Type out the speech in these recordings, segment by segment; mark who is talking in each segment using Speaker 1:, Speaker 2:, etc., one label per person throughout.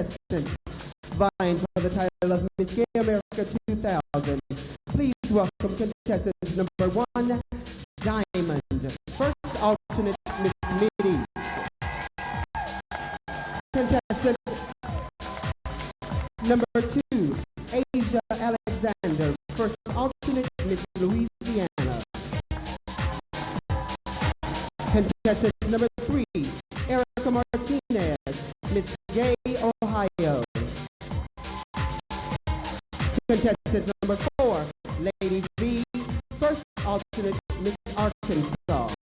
Speaker 1: contestant vying for the title of Miss Gay America 2000. Please welcome contestant number 1, Diamond. First alternate, Miss Middy. Contestant number 2, Asia Alexander. First alternate, Miss Louisiana. Contestant number 3, Erica Martinez, Miss Gay, Ohio. Contestant number 4, Lady V, first alternate, Miss Arkansas.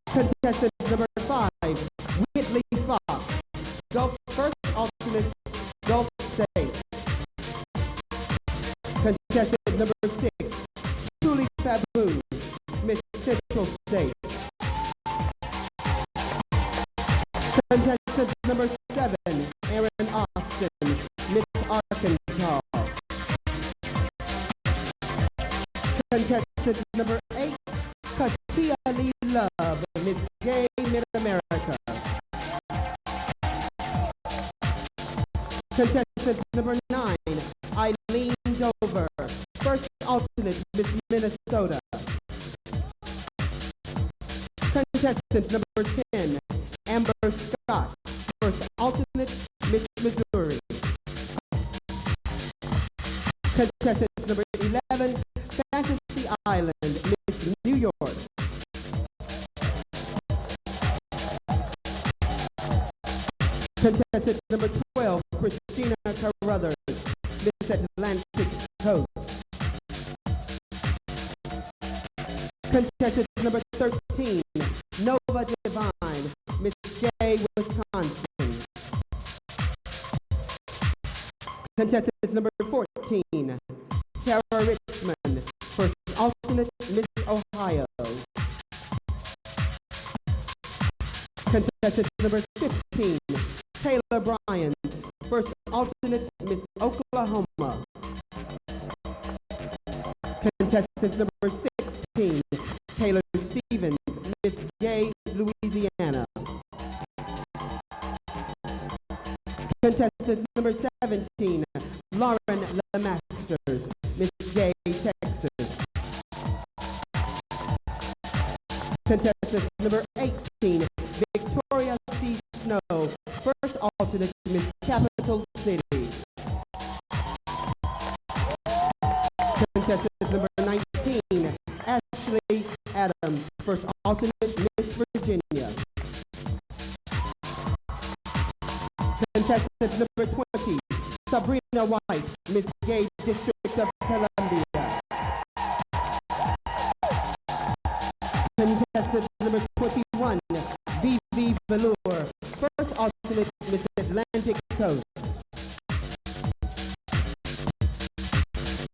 Speaker 1: Contestant number 5, Whitney Foxx, Gulf, first alternate, Gulf State. Contestant number 6, Truly Fabu, Miss Central State. Contestant number 7, Aaron Austin, Miss Arkansas. Contestant number 8, Catia Lee Love, Miss Gay Mid-America. Contestant number 9, Eileen Dover, first alternate, Miss Minnesota. Contestant number 10, Amber Scott, first alternate, Miss Missouri. Contestant number 11, Fantasy Island, Miss New York. Contestant number 12, Chriistina Caruthers, Miss Atlantic Coast. Contestant number 13, Nova Divine, Miss Gay, Wisconsin. Contestant number 14, Terra Litman, first alternate, Miss Ohio. Contestant number 15, Taylor Bryant, first alternate, Miss Oklahoma. Contestant number 16, Taylor Stevens, Miss Gay, Louisiana. Contestant number 17, Lauren LeMasters, Miss Gay, Texas. Contestant number 18, Victoria C. Snow, first alternate, Miss Capital City. Contestant number 19, Ashley Adams, first alternate, Miss Virginia. Contestant number 20, Sabrina White, Miss Gay, District of Columbia. Contestant number 21, VeeVee Valure, first alternate, Miss Atlantic Coast.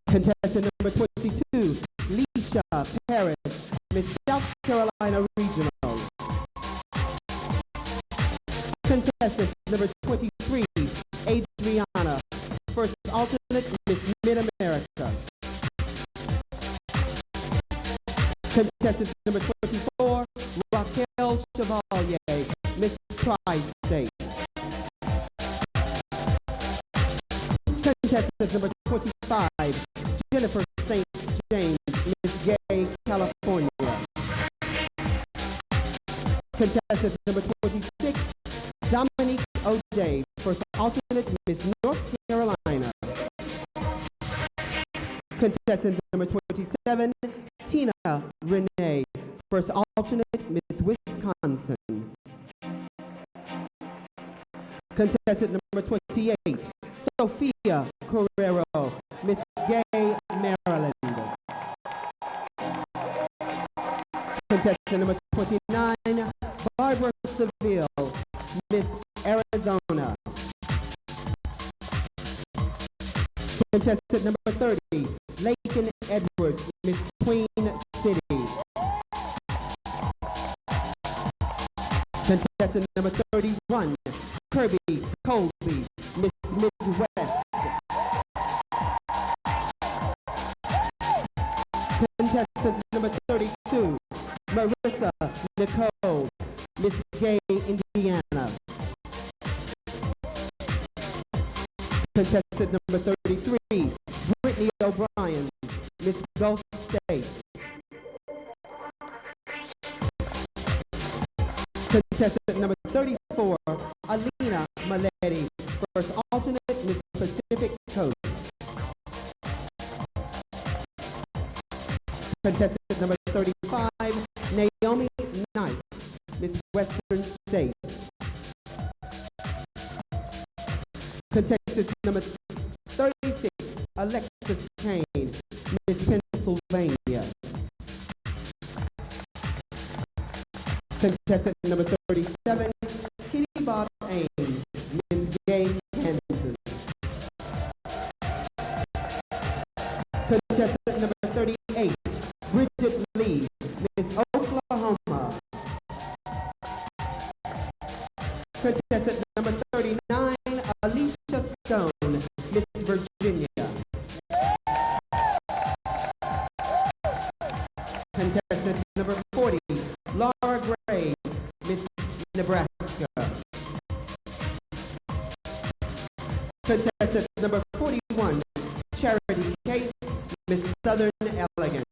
Speaker 1: Contestant number 22, Lisha Paris, Miss South Carolina Regional. Contestant number 23, Adrianna, first alternate, Miss Mid-America. Contestant number 24, Raquel Chevallier, Miss Tri-State. Contestant number 25, Jennifer St. James, Miss Gay, California. Contestant number 26, Monique O'Day, first alternate, Miss North Carolina. Contestant number 27, Tina Renee, first alternate, Miss Wisconsin. Contestant number 28, Sophia Carrero, Miss Gay, Maryland. Contestant number 29, Barbra Seville, Miss Arizona. Contestant number 30, Laken Edwards, Miss Queen City. Contestant number 31, Kirby Kolby, Miss Midwest. Contestant number 32, Marissa Nicole, Miss Gay, Indiana. Contestant number 33, Whitney O'Bryan, Miss Gulf State. Contestant number 34, Alitta Maletti, first alternate, Miss Pacific Coast. Contestant number 35, Naomi Knight, Miss Western State. Contestant number 36, Alexis Chains, Miss Pennsylvania. Contestant number 37, Kitty Bob Ames, Miss Gay, Kansas. Contestant number 38, Bridgett Lee, Miss Oklahoma. Contestant number 39, Alicia Stone, Miss Virginia. Contestant number 40, Laura Gray, Miss Nebraska. Contestant number 41, Charity Case, Miss Southern Elegance.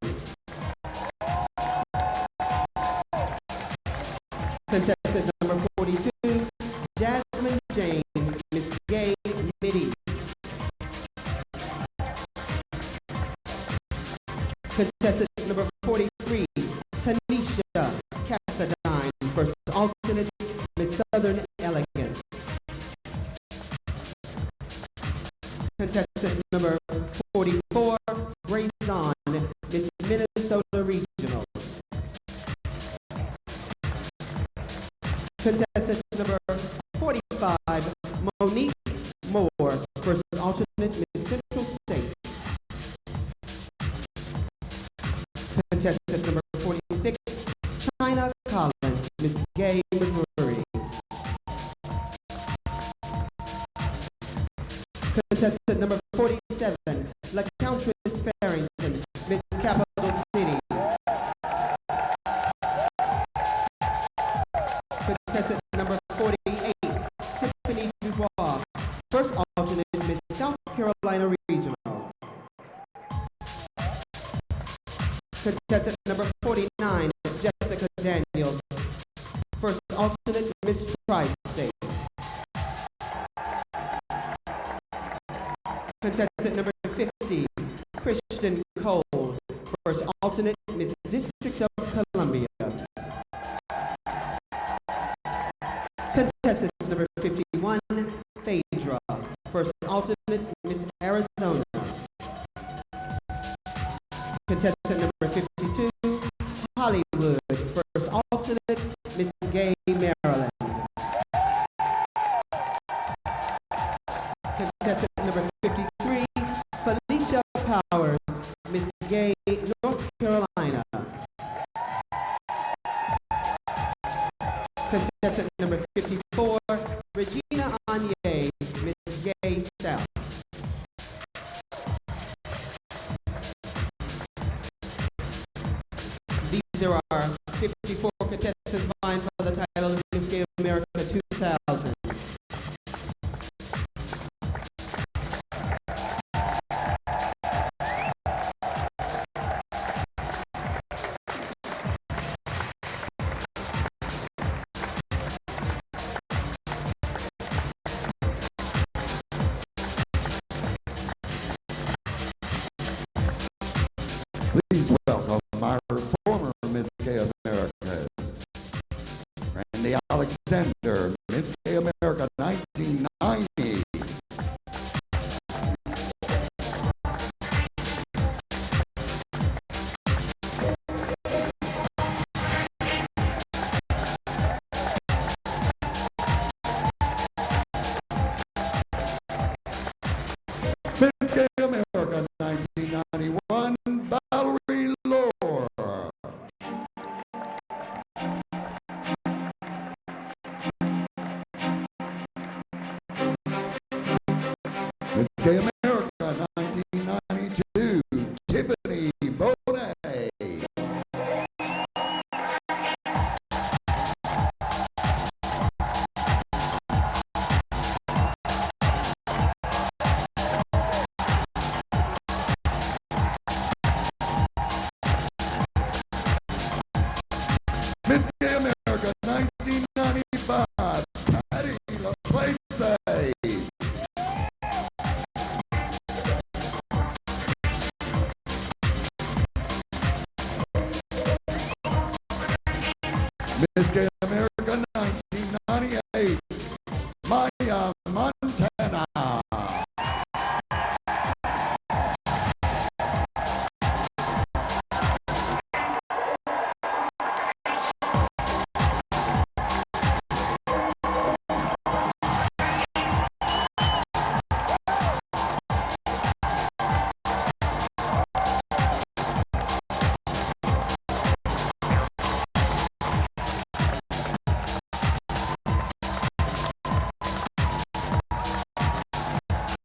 Speaker 1: Contestant number 42, Jasmine James, Miss Gay Midi. Contestant number 43, Tanisha Cassadine, first alternate, Miss Southern Elegance. Contestant number 44, Brazon, Miss Minnesota Regional. Contestant number 45, Monique Moore, first alternate, Miss Central State. Contestant number 46, China Collins, Miss Gay, Missouri. Contestant number 47, La Countess Farrington, Miss Capital City. Contestant number 48, Tiffany Dubois, first alternate, Miss South Carolina Regional. Contestant number 49, Jessica Daniels, first alternate, Miss Tri-State. Contestant number 50, Christian Cole, first alternate, Miss District of Columbia. Contestant number 51, Phaedra, first alternate, Miss Arizona. Contestant number 52, Hollywood, first alternate, Miss Gay, Maryland. Contestant number 53, Felicia Powers, Miss Gay, North Carolina. Contestant number 54, Regina Anye, Miss Gay, South. These are our 54 contestants vying for the title of Miss Gay America 2000.
Speaker 2: Please welcome our former Miss Gay America, Miss Gay America 1998, Maya Montana.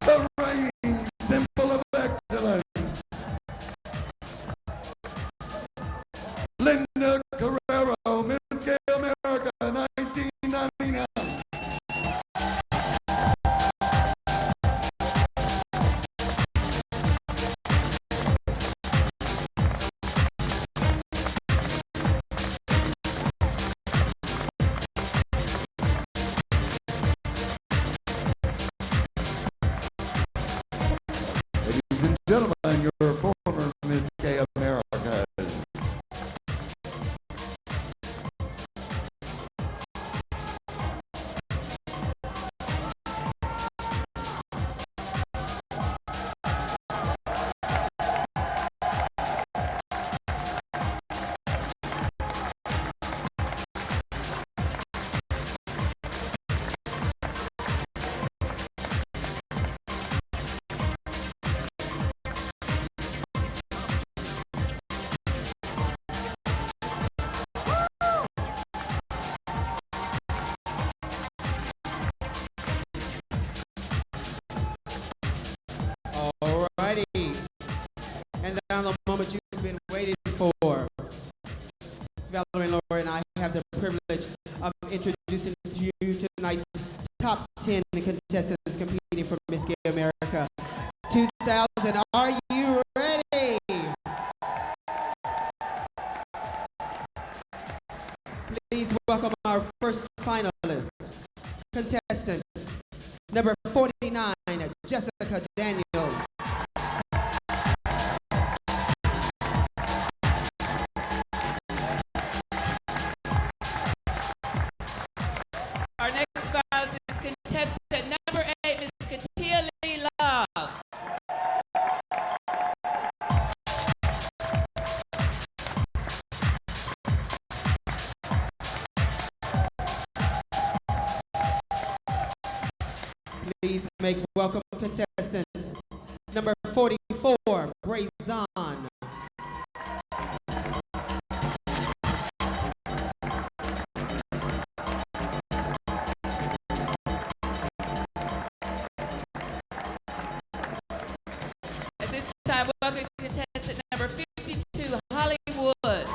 Speaker 2: The reigning symbol of excellence, Linda Carrero, Miss Gay America 1999. Ladies and gentlemen, your former Miss Gay Americas.
Speaker 1: Alrighty. And now the moment you've been waiting for. Valerie, Laura, and I have the privilege of introducing to you tonight's top 10 contestants competing for Miss Gay America 2000. Are you ready? Please welcome our first finalist, contestant number 49, Jessica Daniels.
Speaker 3: Our next finalist is contestant number 8, Miss Catia Lee Love.
Speaker 1: Please make welcome contestant number 44, Brazon.
Speaker 3: At this time, welcome contestant number 52, Hollywood.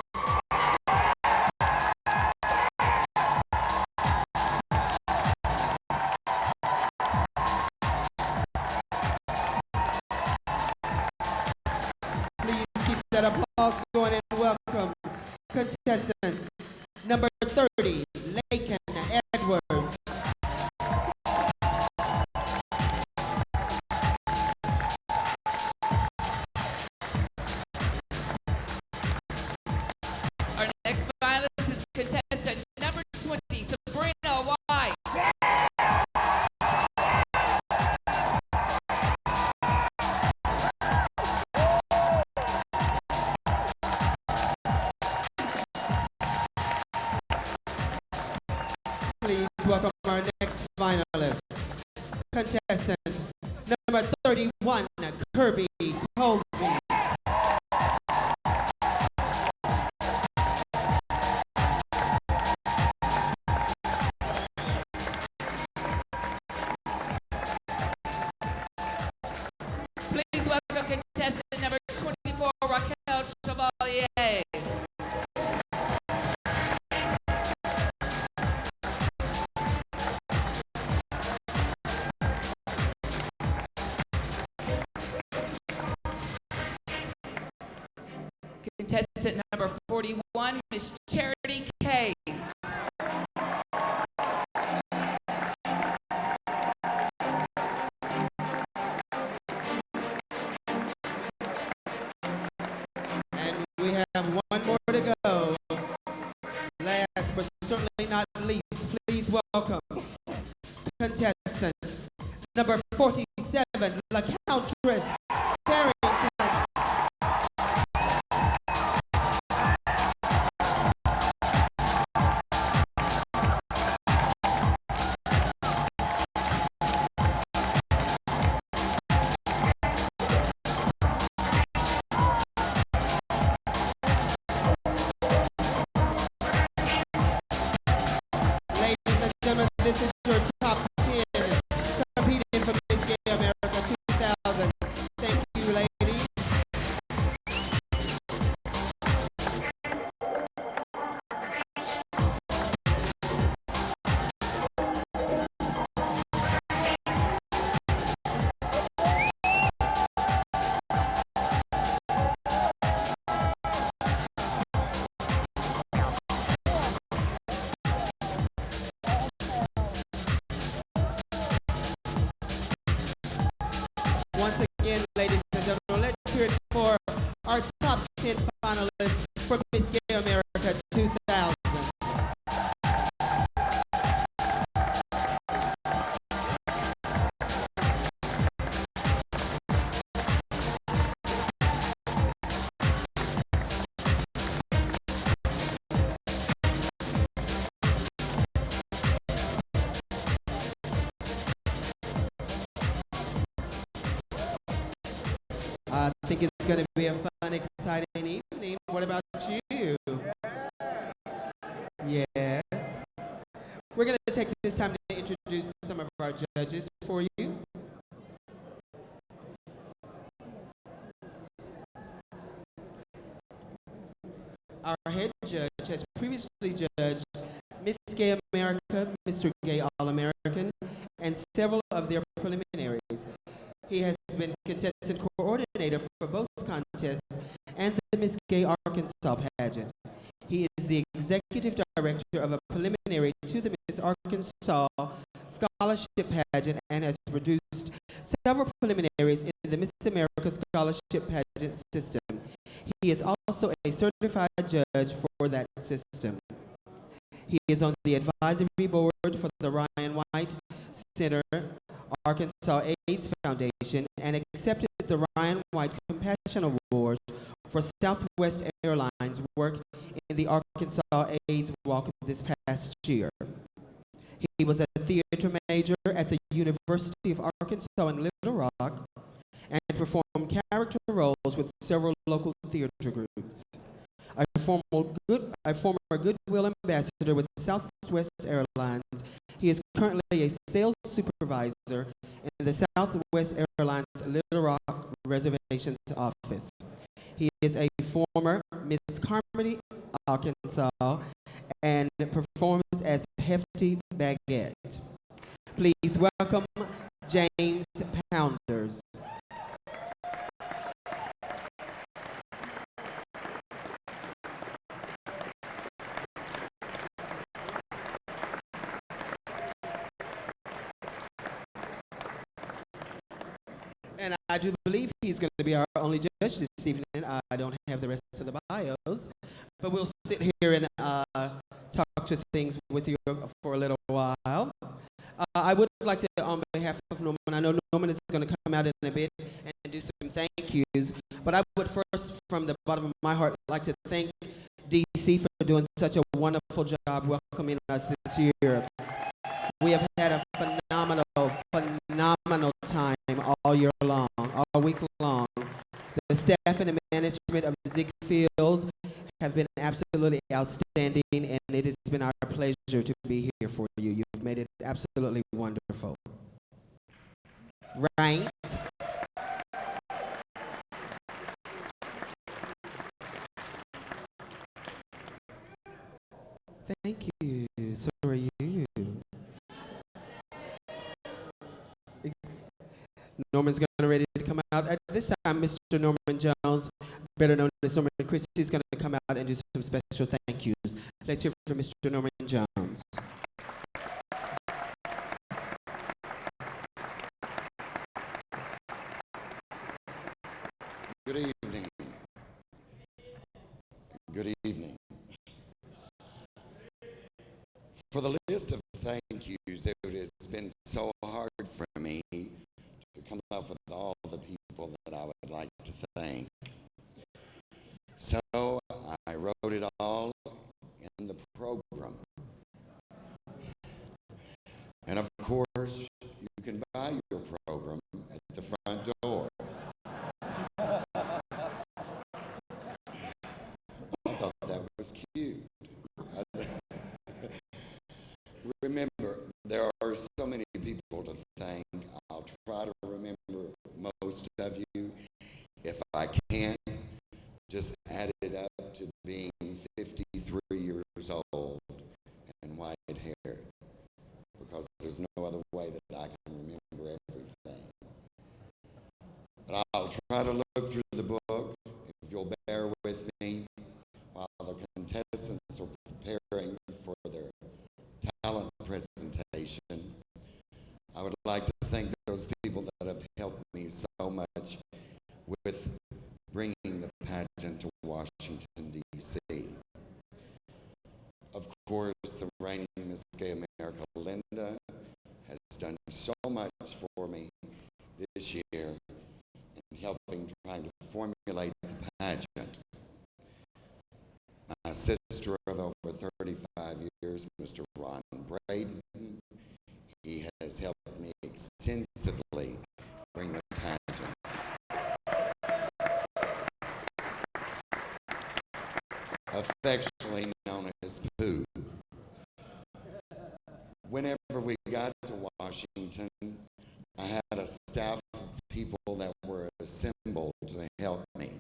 Speaker 1: Please keep that applause going and welcome contestant number 30, Laken Edwards.
Speaker 3: Our next finalist is contestant number 20, Sabrina White.
Speaker 1: Please welcome our next finalist, contestant number 31, Kirby Kolby.
Speaker 3: Please welcome contestant number 24, Raquel Chevallier. Contestant number 41, Miss Charity Case.
Speaker 1: And we have one more to go. Last but contestant number 47, La Countess Carrington. This is your top 10 competing for Miss Gay America 2000. Thank you, ladies. Once again, ladies and gentlemen, let's hear it for our top 10 finalists for Miss Gay America 2000. I think it's going to be a fun, exciting evening. What about you? Yes. We're going to take this time to introduce some of our judges for you. Our head judge has previously judged Miss Gay America, Mr. Gay All-American, and several of their preliminaries. He has been contestant coordinator for both contests and the Miss Gay Arkansas pageant. He is the executive director of a preliminary to the Miss Arkansas Scholarship Pageant and has produced several preliminaries in the Miss America Scholarship Pageant system. He is also a certified judge for that system. He is on the advisory board for the Ryan White Center Arkansas AIDS Foundation and accepted the Ryan White Compassion Award for Southwest Airlines work in the Arkansas AIDS Walk this past year. He was a theater major at the University of Arkansas in Little Rock and performed character roles with several local theater groups. A former Goodwill ambassador with Southwest Airlines, he is currently a sales supervisor in the Southwest Airlines Little Rock Reservations Office. He is a former Miss Carmody, Arkansas, and performs as Hefty Baguette. Please welcome James Pounders. And I do believe he's going to be our only judge this evening. I don't have the rest of the bios, but we'll sit here and talk to things with you for a little while. I would like to, on behalf of Norman, I know Norman is going to come out in a bit and do some thank yous, but I would first, from the bottom of my heart, like to thank DC for doing such a wonderful job welcoming us this year. We have had a phenomenal time all year long, all week long. The staff and the management of Zig Fields have been absolutely outstanding, and it has been our pleasure to be here for you. You've made it absolutely wonderful. Right? Thank you. So are you. Norman's ready to come out. At this time, Mr. Norman Jones, better known as Norman Christie, is going to come out and do some special thank yous. Let's hear from Mr. Norman Jones.
Speaker 2: Good evening. Good evening. For the list of thank yous, there has been so
Speaker 4: come up with all the people that I would like to thank. So I wrote it all in the program. And of course, you can buy your program at the front door. I thought that was cute. Remember, there are so many people to thank. I'll try to remember most of you. If I can't, just add it up to being 53 years old and white hair, because there's no other way that I can remember everything. But I'll try to look through the book, if you'll bear with me, while the contestants are preparing for their talent presentation. I would like to thank those people that have helped me so much with bringing the pageant to Washington, D.C. Of course, the reigning Miss Gay America, Linda, has done so much for me this year in helping, trying to formulate the pageant. My sister of over 35 years, Mr. Ron Braden, he has helped me extensively bring the pageant. Affectionately known as Pooh. Whenever we got to Washington, I had a staff of people that were assembled to help me.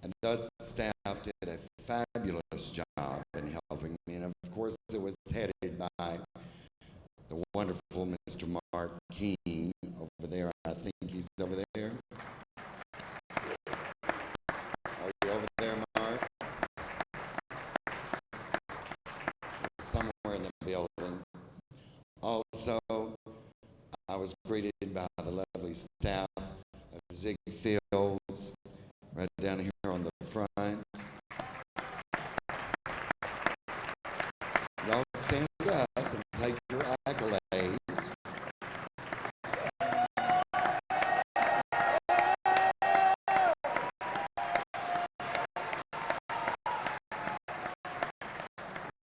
Speaker 4: And that staff did a fabulous job in helping me. And of course, it was headed by the wonderful Mr. Mark King over there. I think he's over there. Are you over there, Mark? Somewhere in the building. Also, I was greeted by the lovely staff of Ziggy Fields, right down here on the front. Y'all stand up and take your accolades.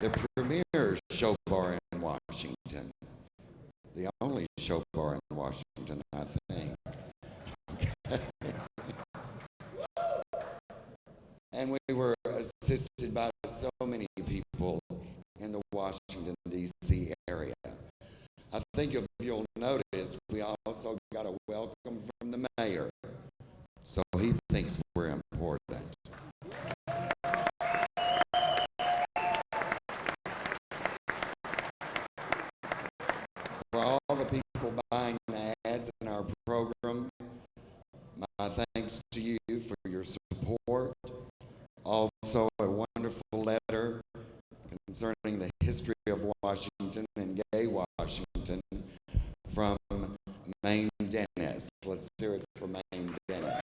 Speaker 4: The premier show bar in Washington, the only show bar in Washington, I think. Okay. And we were assisted by so many people in the Washington, D.C. area. I think if you'll notice, we also got a welcome from the mayor, so he thinks we're important. For all the people buying the ads in our program, my thanks to you for your support. Also, a wonderful letter concerning the history of Washington and gay Washington from Maine Dennis. Let's hear it for Maine Dennis.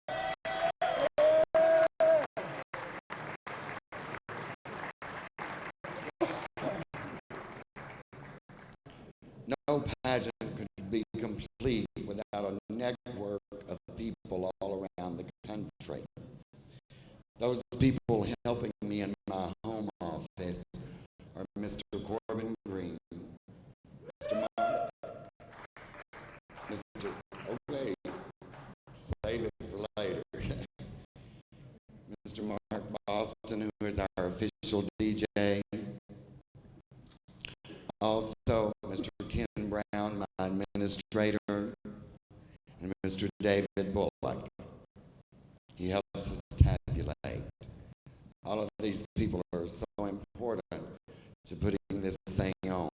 Speaker 4: No pageant could be complete without a network of people all around the country. Those people helping me in my home office are Mr. Corbin Green, Mr. Mark, Mr. Okay, save it for later. Mr. Mark Boston, who is our official DJ. Also, Mr. Ken Brown, my administrator, and Mr. David Bullock. He helps us tabulate. All of these people are so important to putting this thing on.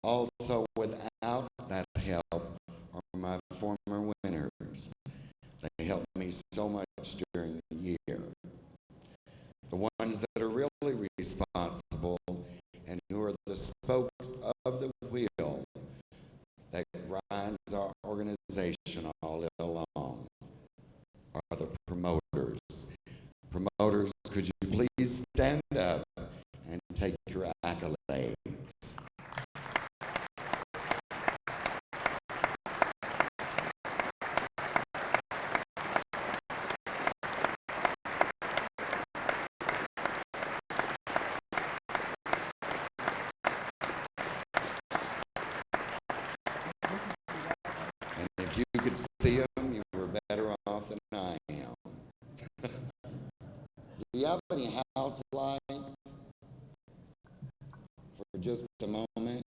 Speaker 4: Also, without that help are my former winners. They helped me so much during the year. The ones that are really responsible and who are the spokes of the wheel that grinds our organization all along are the promoters. Promoters, could you please stand up and take your accolades? lights for just a moment.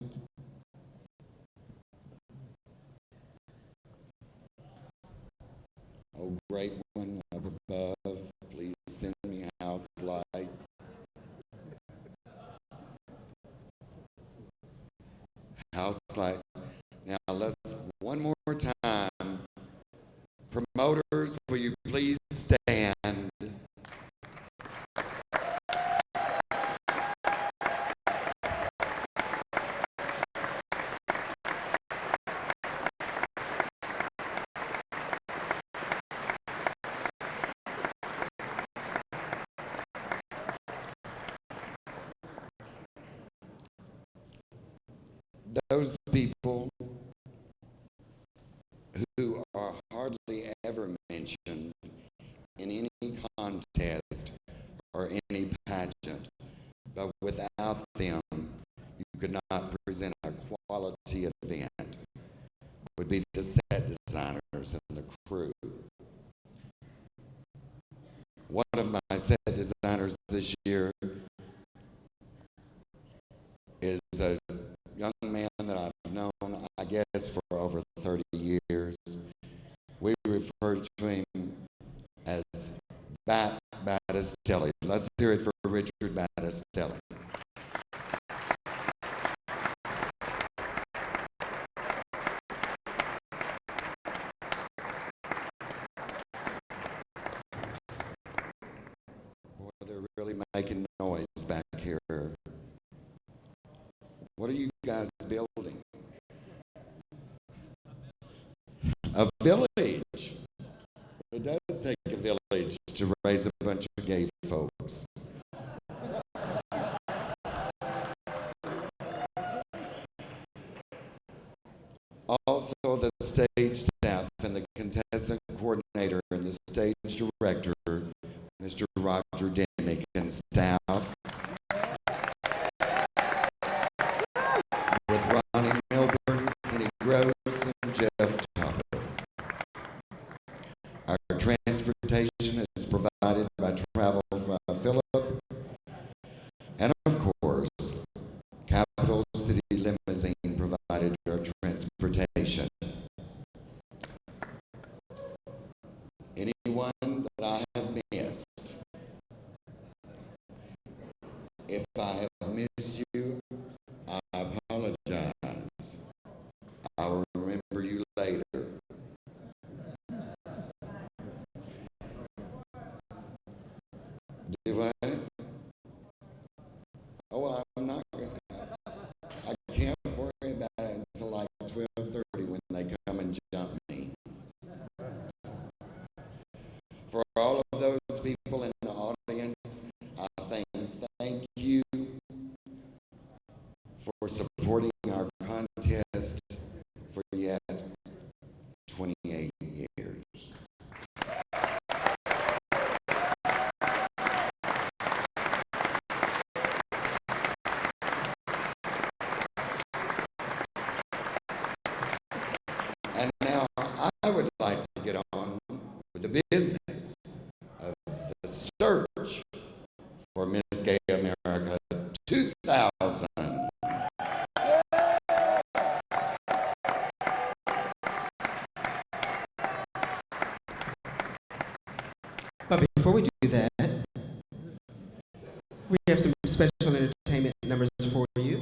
Speaker 4: Oh, great one up above, please send me house lights. House lights. Now let's, one more time. Promoters, will you please stand? Those people who are hardly ever mentioned in any contest or any pageant, but without them, you could not present a quality event, would be the set designers and the crew. One of my set designers this year is a young man that I've known, I guess, for over 30 years. We refer to him as Bat Battistelli. Let's hear it for Richard Battistelli. Boy, they're really making noise back here. What are you guys building? A village. It does take a village to raise a bunch of gay folks. Also, the stage staff and the contestant coordinator and the stage director, Mr. Roger Demick, and staff. With Ronnie Milburn, Kenny Gross, and Jeff Tupper. Our transportation is provided by Travel Phillip, and of course, Capital City Limousine provided our transportation. Anyone that I have missed, if I have missed you, I apologize. I will remember you later. Do I? Oh, well, I'm not going to. I can't worry about it until like 12:30 when they come and jump me. For all of those people in the audience, I thank you for supporting our contest for yet 28 years. And now I would like to get on with the business of the search for Miss Gay America 2000.
Speaker 1: But before we do that, we have some special entertainment numbers for you.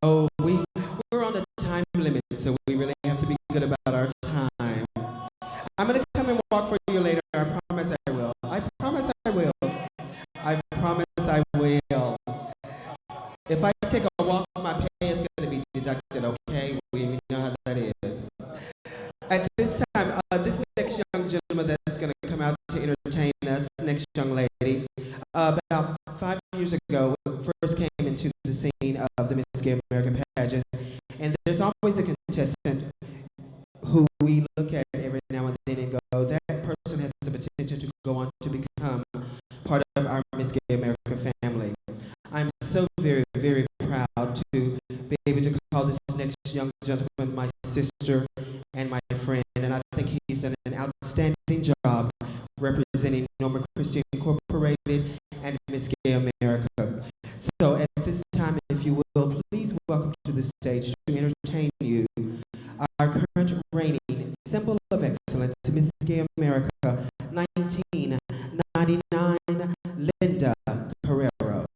Speaker 1: Oh, we're on a time limit, so we really have to be good about our time. I'm going to come and walk for you later. I promise I will. I promise I will. I promise I will. If I take a walk, my pay is going to be deducted, okay? We know how that is. At this time, this next young gentleman that's going to come out to entertain us, next young lady, about 5 years ago, first came into the scene of the Miss Gay American pageant, and there's always a contestant who we look at every now and then and go, that person has the potential to go on to become part of our Miss Gay America family. I'm so very, very proud to be able to call this next young gentleman my sister and my friend, and I think he's done So at this time, if you will, please welcome to the stage to entertain you our current reigning symbol of excellence, Miss Gay America 1999, Linda Carrero.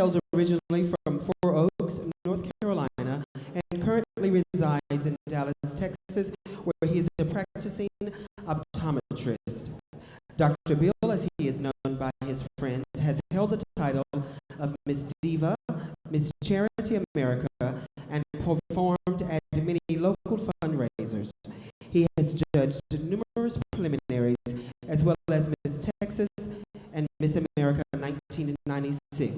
Speaker 1: hails originally from Four Oaks, North Carolina, and currently resides in Dallas, Texas, where he is a practicing optometrist. Dr. Bill, as he is known by his friends, has held the title of Miss Diva, Miss Charity America, and performed at many local fundraisers. He has judged numerous preliminaries, as well as Miss Texas and Miss America 1996.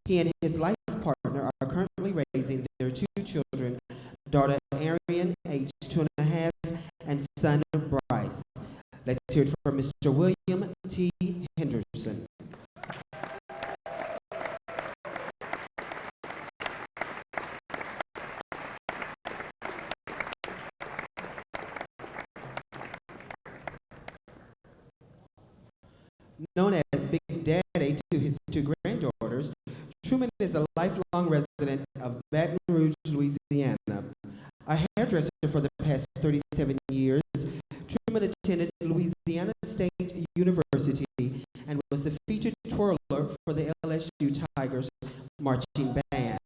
Speaker 1: He and his life partner are currently raising their two children, daughter Arian, age 2.5, and son Bryce. Let's hear it from Mr. William T. Henderson. Known as Big Daddy to his two granddaughters, Truman is a lifelong resident of Baton Rouge, Louisiana. A hairdresser for the past 37 years, Truman attended Louisiana State University and was the featured twirler for the LSU Tigers marching band.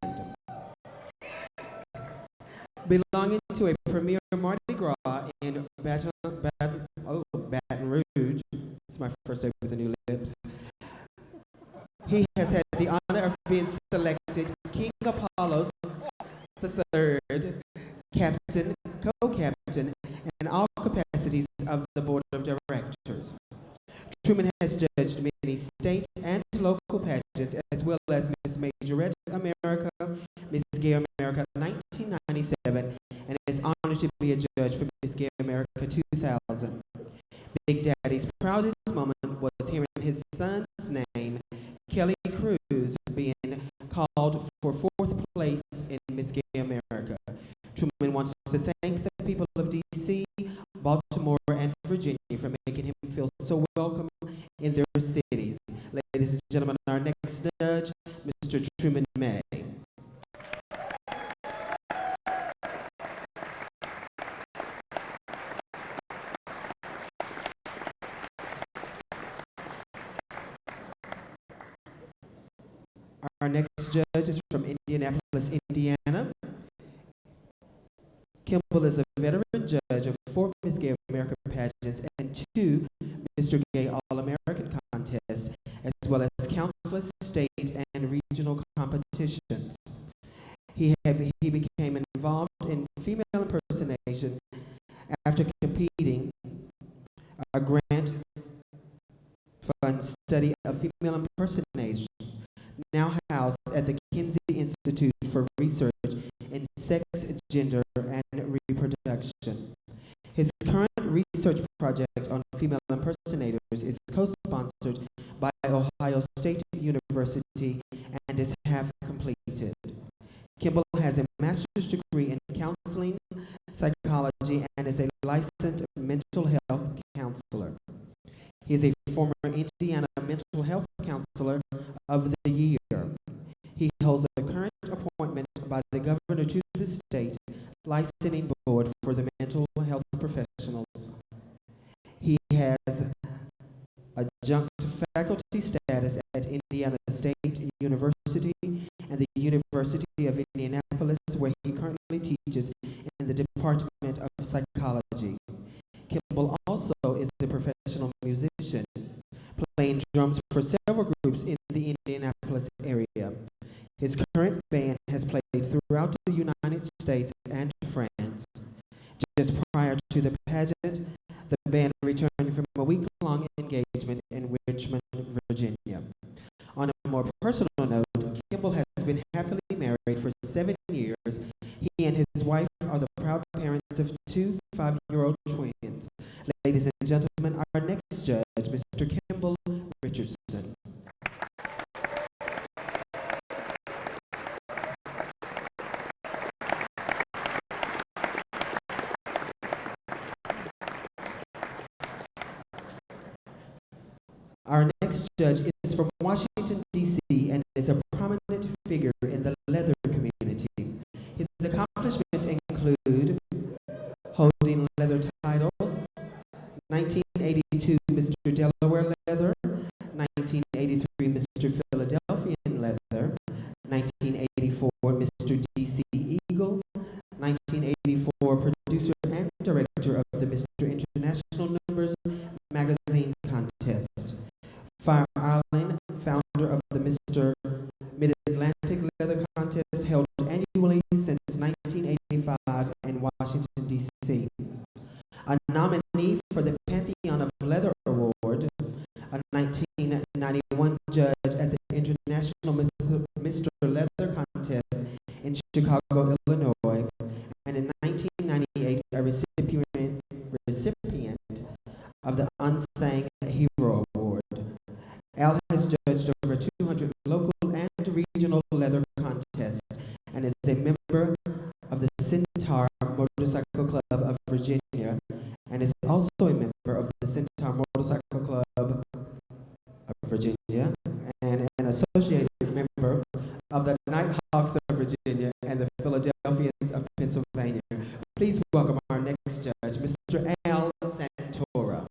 Speaker 1: Belonging to a premier Mardi Gras in Baton Rouge, it's my first day with the new lips, he has had the honor of being selected King Apollo III, captain, co-captain, and all capacities of the board of directors. Truman has judged many state and local pageants, as well as Miss Majorette America, Miss Gay America 1997, and is honored to be a judge for Miss Gay America 2000. Big Daddy's proudest moment was hearing his son's name, Kelly Cruz, being called for 4th place in Miss Gay America. Truman wants to thank the people of D.C., Baltimore, and Virginia for making him feel so welcome in their cities. Ladies and gentlemen, our next judge, Mr. Truman May. Our next judge is from Indianapolis, Indiana. Kimball is a veteran judge of 4 Miss Gay America pageants and 2 Mr. Gay All-American contests, as well as countless state and regional competitions. He became involved in female impersonation after completing a grant fund study of female impersonation, now housed at the Kinsey Institute for Research in Sex, Gender, and Reproduction. His current research project on female impersonators is co-sponsored by Ohio State University and is half completed. Kimball has a master's degree in counseling, psychology, and is a licensed mental health counselor. He is a former Indiana Mental Health Counselor of the Year. He holds a current appointment by the governor to the state licensing board for the mental health professionals. He has adjunct faculty status at Indiana State University and the University of Indianapolis, where he currently teaches in the Department of Psychology. Kimball also is a professional musician, playing drums for several groups in the Indianapolis area. His current band has played throughout the United States and France. Just prior to the pageant, the band returned from a week-long engagement in Richmond, Virginia. On a more personal note, Kimball has been happily married for 7 years. He and his wife are the proud parents of 2 5-year-old twins. Ladies and gentlemen, our next judge, Mr. Kimball Richardson. Our next judge is from Washington, D.C., and is a prominent figure in the leather community. His accomplishments include holding leather titles, 1982 Mr. Delaware Leather, 1983 Mr. Philadelphian Leather, Al has judged over 200 local and regional leather contests and is a member of the Centaur Motorcycle Club of Virginia and is also a member of the Centaur Motorcycle Club of Virginia and an associated member of the Nighthawks of Virginia and the Philadelphians of Pennsylvania. Please welcome our next judge, Mr. Al Santora.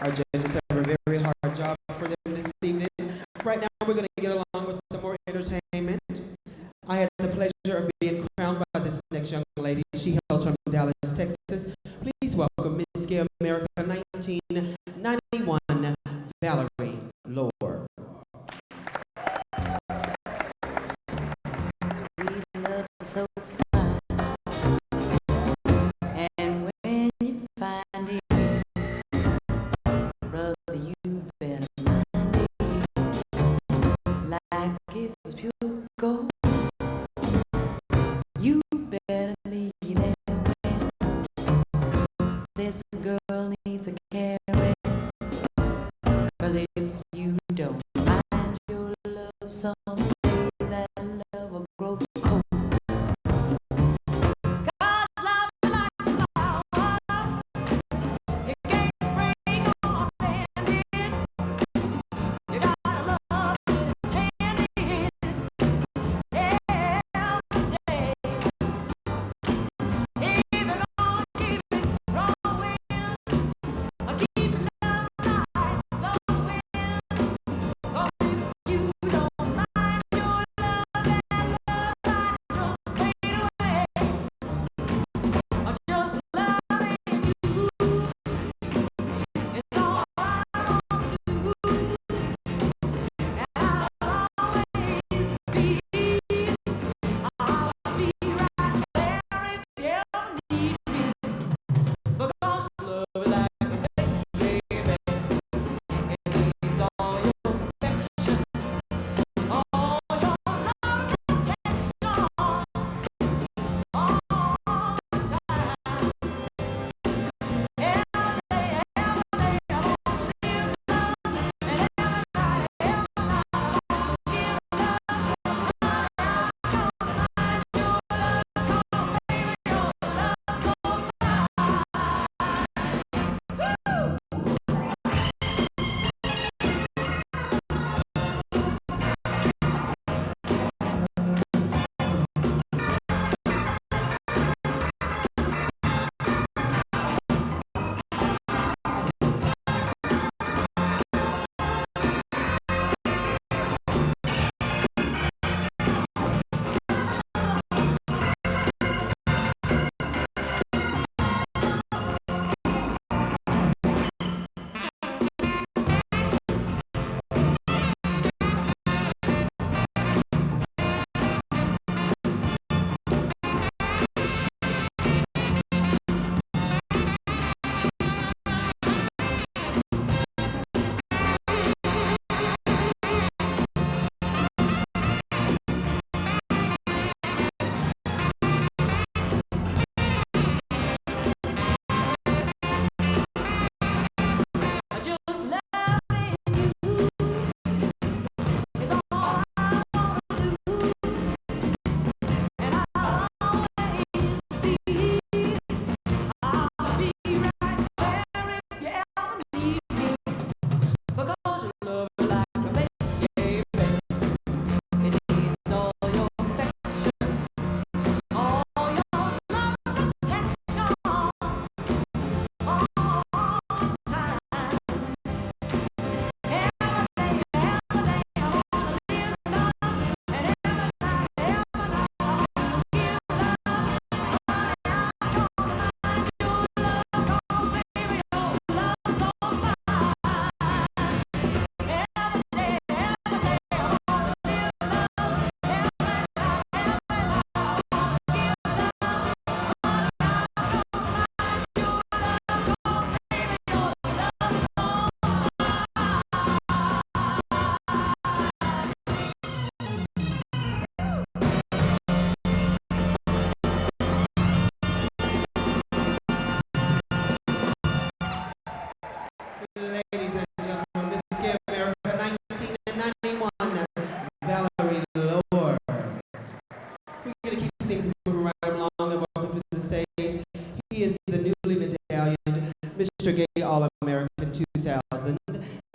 Speaker 1: Our judges have a very hard job for them this evening. Right now, we're going to get along with some more entertainment. I had the pleasure of being crowned by this next young lady. She hails from Dallas, Texas. Please welcome Miss Gay America 1991, Valerie O'Day.
Speaker 5: Sweet love is so fine, and when you find it, brother, you better mind it like it was pure gold. You better leave it when there's a girl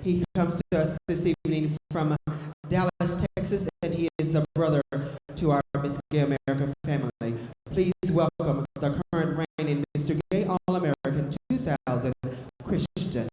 Speaker 1: He comes to us this evening from Dallas, Texas, and he is the brother to our Miss Gay America family. Please welcome the current reigning Mr. Gay All-American 2000, Christian.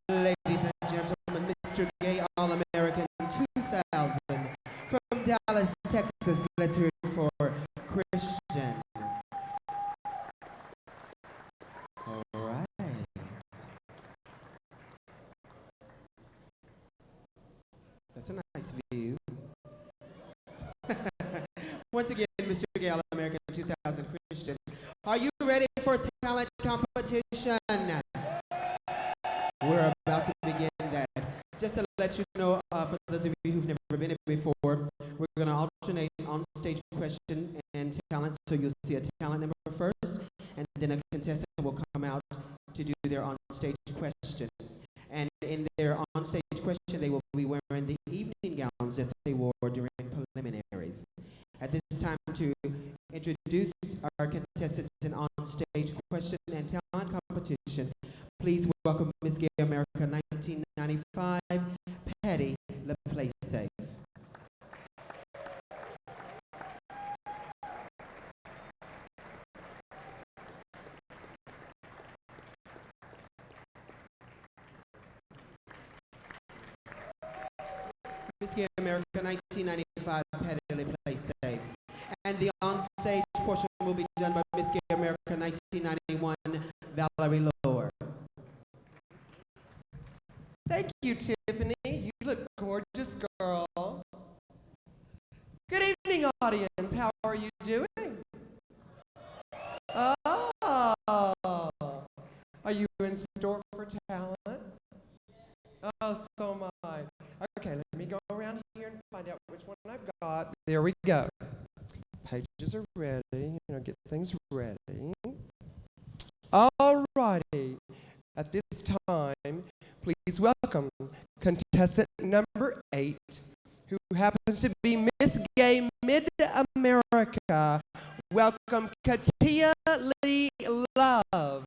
Speaker 1: Ladies and gentlemen, Mr. Gay All-American 2000 from Dallas, Texas. Let's hear it for Christian. All right. That's a nice view. Once again, Mr. Gay All-American 2000 Christian. Are you ready for talent competition? We're about to begin that. Just to let you know, for those of you who've never been here before, we're going to alternate on-stage question and talent. So you'll see a talent number first, and then a contestant will come out to do their on-stage question. And in their on-stage question, they will be wearing the evening gowns that they wore during preliminaries. At this time, to introduce our contestants in on-stage question and talent competition, please welcome Miss Gay America 1995, Patti LaPlace. Miss Gay America 1995, Patti LaPlace. And the on-stage portion will be done by Miss Gay America 1991, Valerie O'Day.
Speaker 6: Thank you, Tiffany. You look gorgeous, girl. Good evening, audience. How are you doing? Oh, are you in store for talent? Oh, so am I. Okay, let me go around here and find out which one I've got. There we go. Pages are ready. Get things ready. All righty. At this time, please welcome contestant number 8, who happens to be Miss Gay Mid-America. Welcome, Catia Lee Love.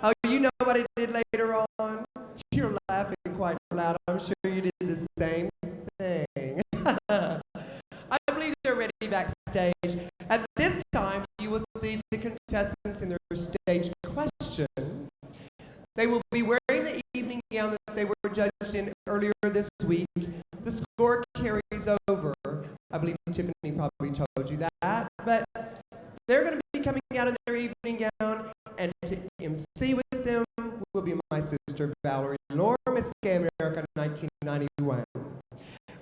Speaker 6: Oh, you know what I did later on? You're laughing quite loud. I'm sure you did the same thing. I believe they're ready backstage. At this time, you will see the contestants in their stage question. They will be wearing the evening gown that they were judged in earlier this week. The score carries over. I believe Tiffany probably told you that, but they're going to be coming out in their evening gown, and to MC with them will be my sister Valerie O'Day, Miss Gay America 1991.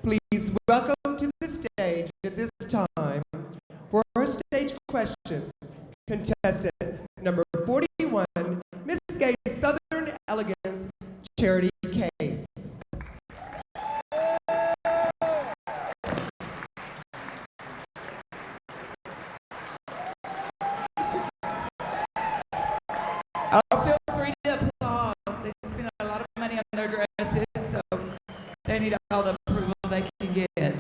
Speaker 6: Please welcome to the stage at this time for her stage question, contestant number 41, Miss Gay Southern Elegance, Charity Case.
Speaker 5: Oh, feel free to applaud. They spend a lot of money on their dresses, so they need all the approval they can get.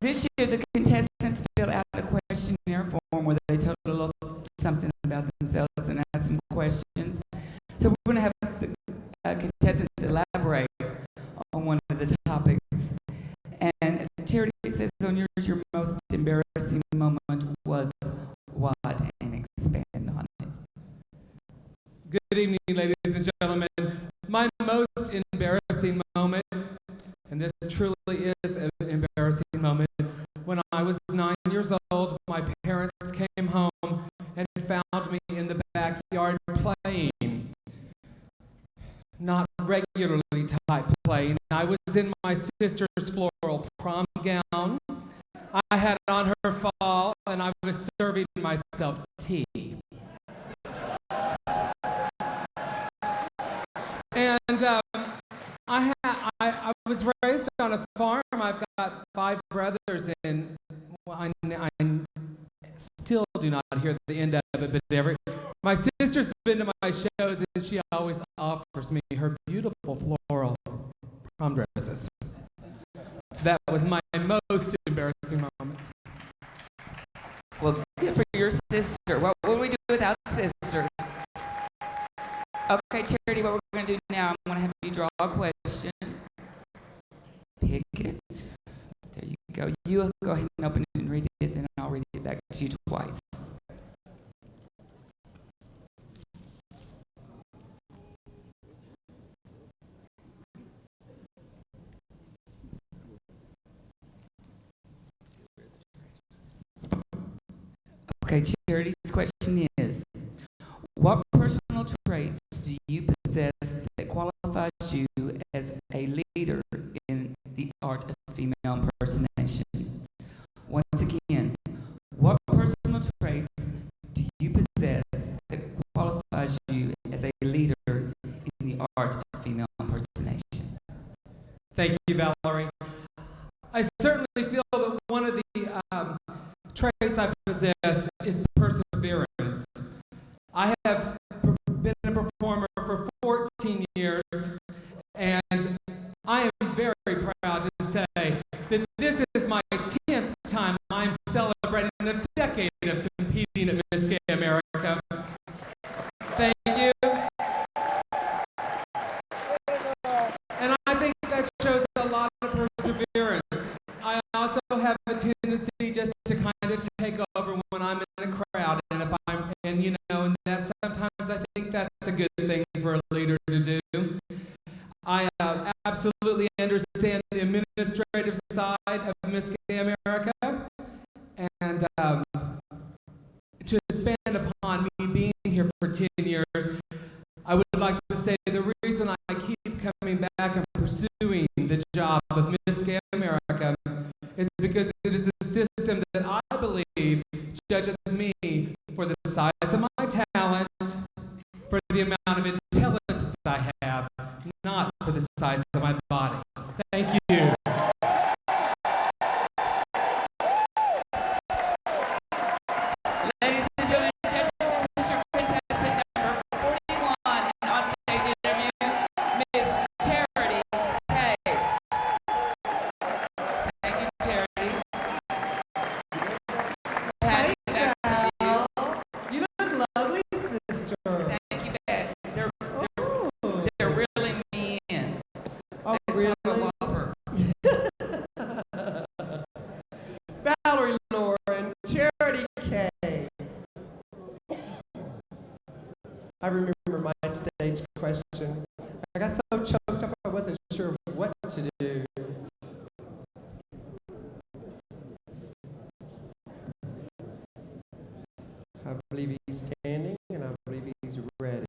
Speaker 5: This year, the contestants filled out a questionnaire form where they told a little something about themselves and asked some questions. So we're going to have the contestants elaborate on one of the topics. And Charity, it says on yours, your most embarrassing moment was what? And expand on it.
Speaker 7: Good evening, ladies and gentlemen. My most embarrassing moment, and this truly is an embarrassing moment, when I was 9 years old, my parents came home and found me in the backyard playing. Not regularly type playing. I was in my sister's floral prom gown. I had on her fall, and I was serving myself tea. And I was raised on a farm. I've got 5 brothers, and I still do not hear the end of it, but my sister's been to my shows, and she always offers me her beautiful floral prom dresses. So that was my most embarrassing moment.
Speaker 5: Well, good for your sister. What would we do without sisters? Okay, Charity, what we're going to do now, I'm going to have you draw a question. Pick it. There you go. You go ahead and open it and read it, then I'll read it back to you twice. Okay, Charity's question is, what personal traits do you possess that qualifies you as a leader in the art of female impersonation? Once again, what personal traits do you possess that qualifies you as a leader in the art of female impersonation?
Speaker 7: Thank you, Valerie. I certainly feel that one of the traits I possess is perseverance. I have been a performer for 14 years, and I am very proud to say that this is my 10th time I'm celebrating a decade of competing at Miss Gay America. Thank you. And I think that shows a lot of perseverance. I also have a tendency just to kind of take over when I'm in a crowd, and if I'm, and you know, and that sometimes I think that's a good thing for a leader to do. I absolutely understand the administrative side of Miss Gay America, and to expand upon me being here for 10 years, I would like to say the reason I keep coming back and pursuing the job of Miss Gay America is because it is a system that I believe judges me for the size of my talent, for the amount of intelligence I have, not for the size of my body. Thank you.
Speaker 5: Ladies and gentlemen, judges, this is your contestant number 41 in on-stage interview, Miss Charity Case. Thank you, Charity. Patty, back to you.
Speaker 6: You look lovely, I remember my stage question. I got so choked up I wasn't sure what to do. I believe he's standing, and I believe he's ready.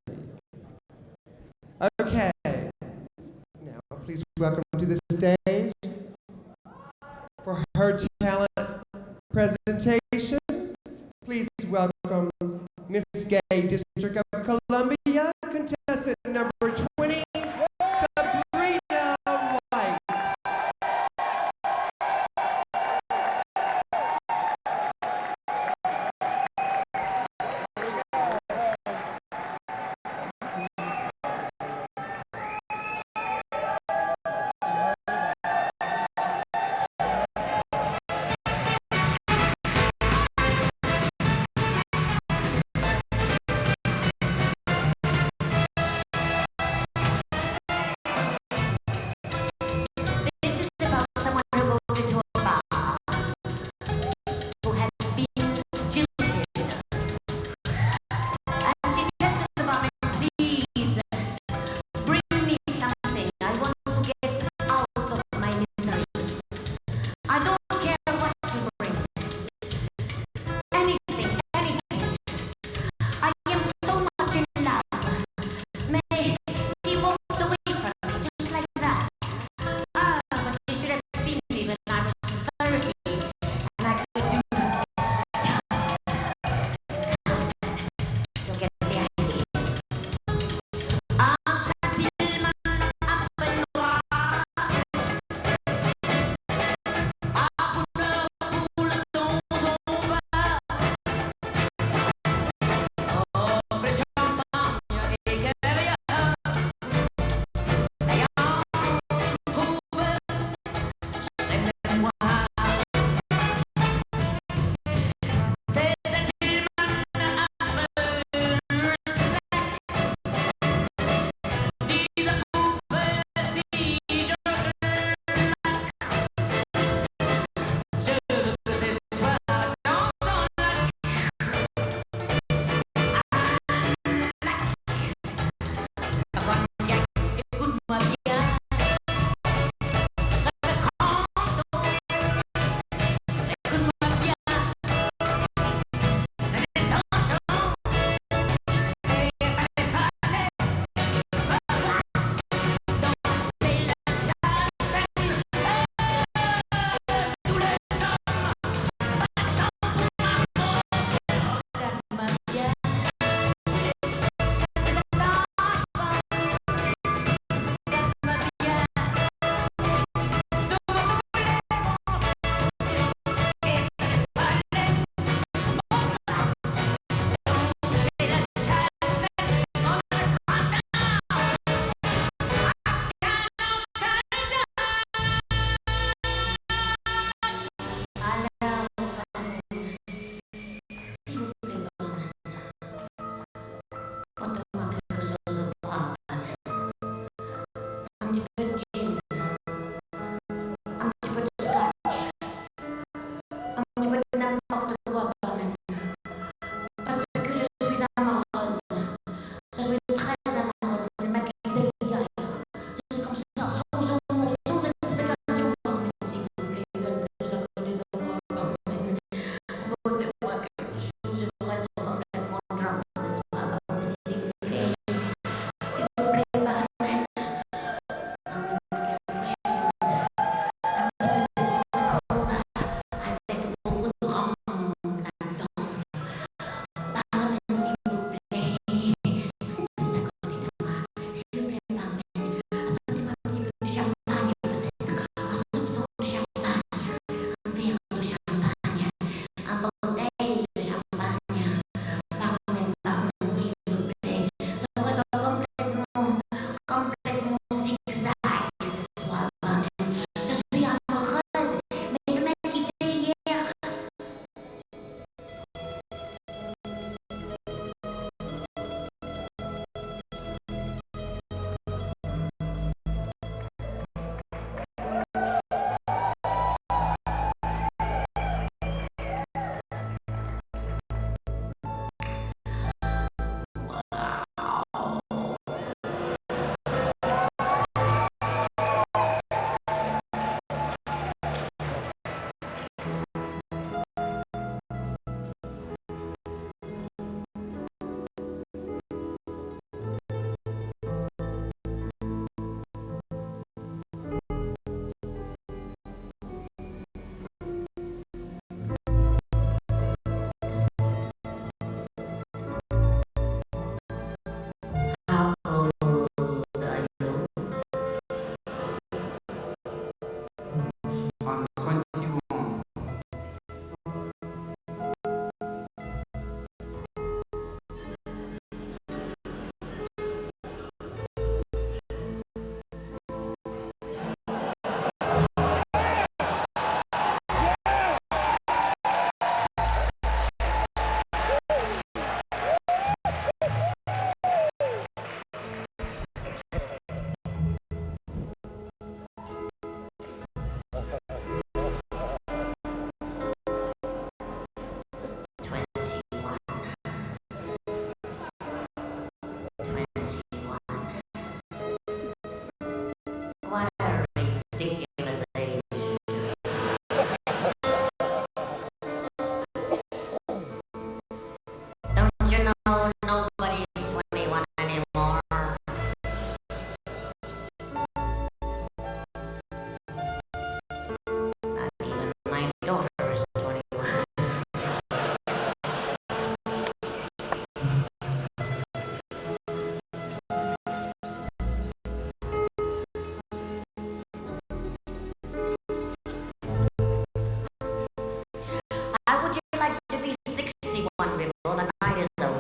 Speaker 6: Okay. Now, please welcome to the stage for her talent presentation. Please welcome Miss Gay, District of Columbia, contestant number 20, Sabrina White.
Speaker 8: Why would you like to be 61 before the night is over?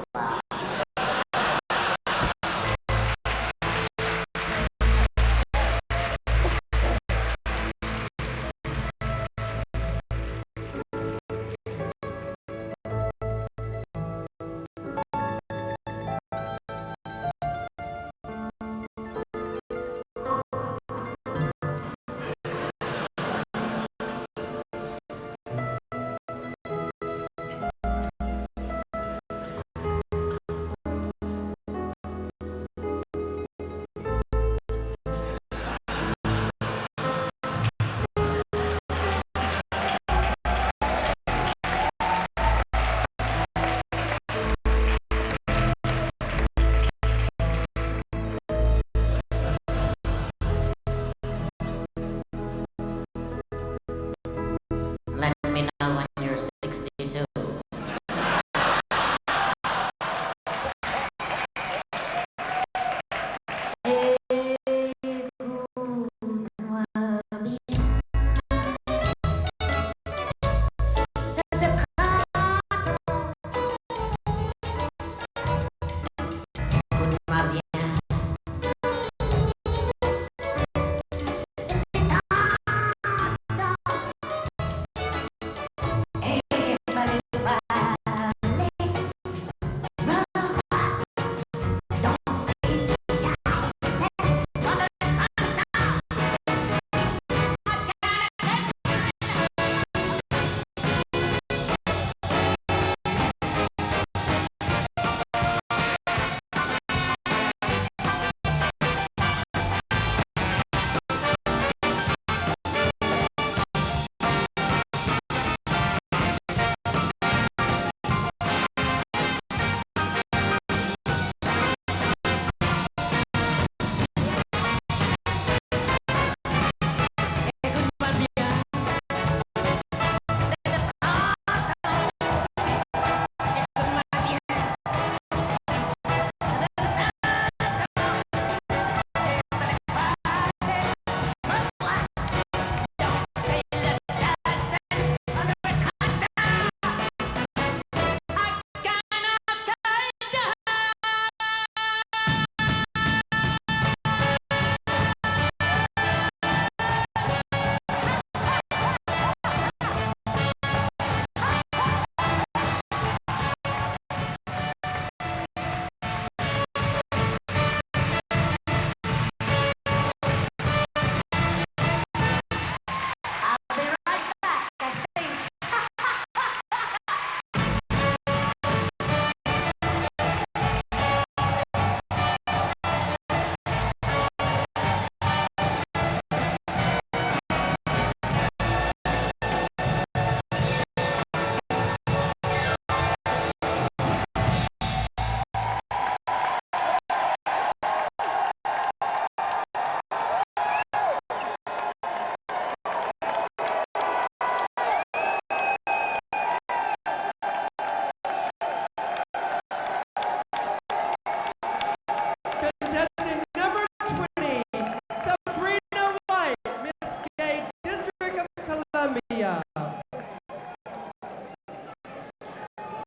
Speaker 8: Let me know when you're 62.
Speaker 6: Contestant number 20, Sabrina White, Miss Gay, District of Columbia.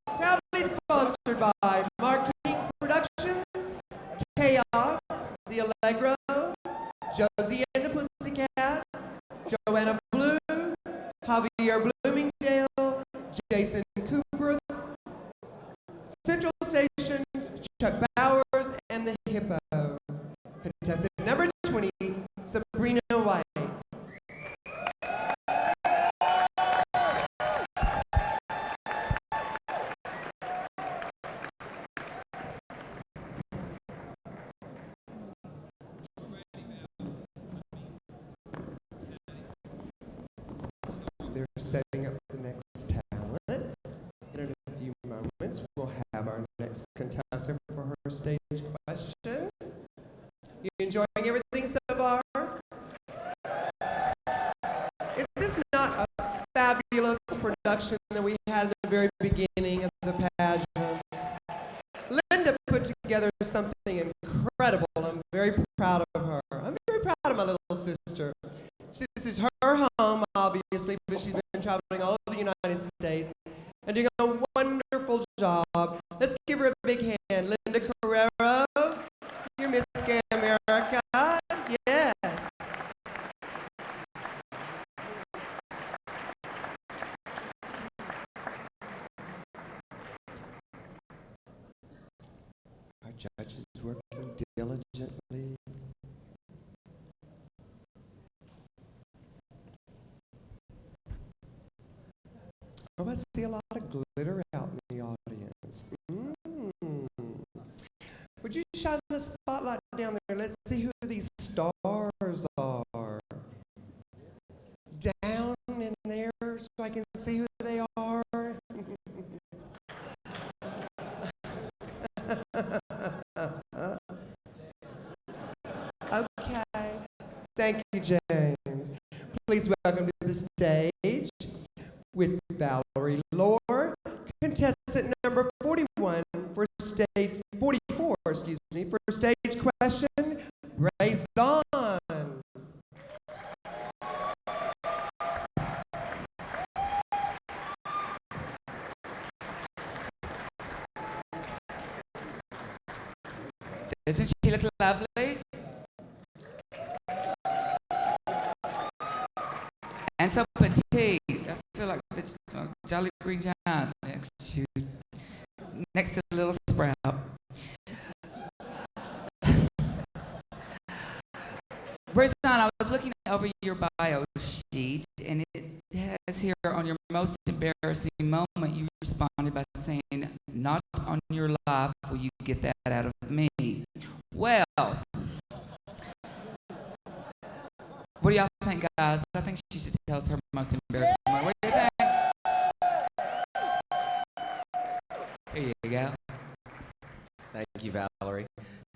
Speaker 6: Proudly sponsored by Marquee Productions, Chaos, The Allegro, Josie and the Pussycats, Joanna Blue, Javier Bloomingdale, Jason Cooper, Central Station, Chuck Bowers, and the Hippo. Contestant number 20, Sabrina White. They're setting up the next talent. In a few moments, we'll have our next contestant for her stage question. You enjoying everything so far? Is this not a fabulous production that we had at the very beginning of the pageant? Linda put together something incredible. I'm very proud of her. I'm very proud of my little sister. This is her home, obviously, but she's been traveling all over the United States. job. Let's give her a big hand. Linda Carrero, you're Miss Gay America. Yes. Our judge is working diligently. Oh, I see a lot of glitter out in the audience. Would you shine the spotlight down there? Let's see who these stars are. Down in there so I can see who they are. Okay. Thank you, James. Please welcome to the stage with Valerie O'Day, contestant number 41 for stage 44, excuse me, for stage question, Brazon.
Speaker 5: Doesn't she look lovely? And so petite. I feel like the Jolly Green Giant next to the little sprout. Brazon, I was looking over your bio sheet, and it has here on your most embarrassing moment, you responded by saying, "Not on your life will you get that out of me." Well, what do y'all think, guys? I think she should tell us her most embarrassing moment. What do you think? Here you go.
Speaker 9: Thank you, Valerie.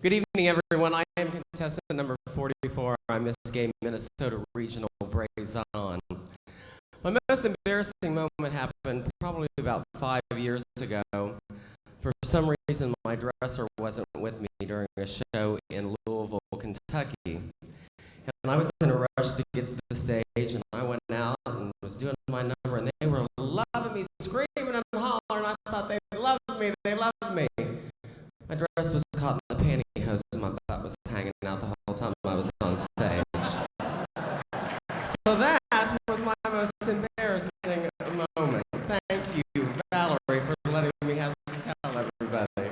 Speaker 9: Good evening, everyone. I am contestant number 44. I'm Miss Gay Minnesota Regional Brazon. My most embarrassing moment happened probably about 5 years ago. For some reason, my dresser wasn't with me during a show in Louisville, Kentucky. And I was in a rush to get to the stage, and I went out and was doing my number, and they were loving me, screaming and hollering. I thought they loved me, they loved me. My dress was caught in the pantyhose, and my butt was hanging out the whole time I was on stage. So that was my most embarrassing moment. Thank you, Valerie, for letting me have to tell everybody.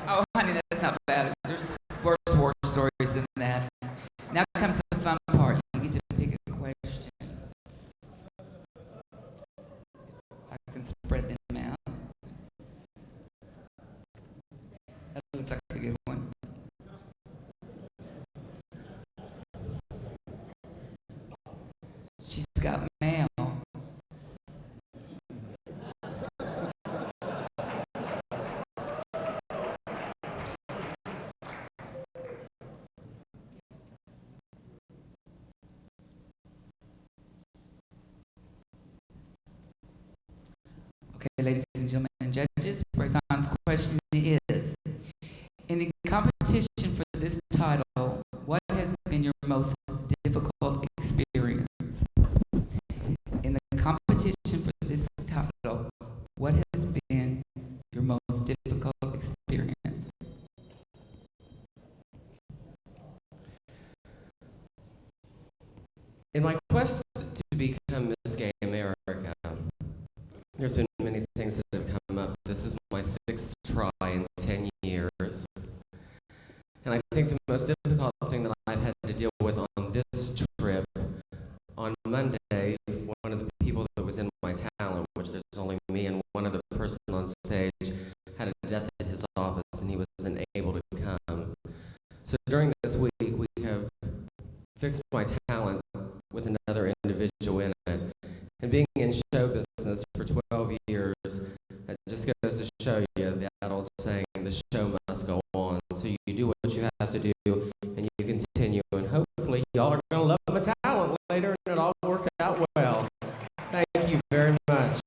Speaker 5: Oh, honey, that's not bad. There's worse war stories than that. Now comes the fun part. You get to pick a question. I can spread them out. That looks like a good one. She's got mail. Okay, ladies and gentlemen and judges, Brazon's question is, in the competition for this title, what has been your most difficult experience? In the competition for this title, what has been your most difficult experience?
Speaker 9: In my quest to become Miss Gay America, there's been many things that have come up. This is my 6th try in 10 years. And I think the most difficult thing that I've had to deal with on this trip, on Monday, one of the people that was in my talent, which there's only me and one other person on stage, had a death at his office and he wasn't able to come. So during this week, we have fixed my talent with another individual in it. And being in show business for 12 years, it just goes to show you that old saying, the show must go on. So you do what you have to do, and you continue, and hopefully y'all are going to love my talent later, and it all worked out well. Thank you very much.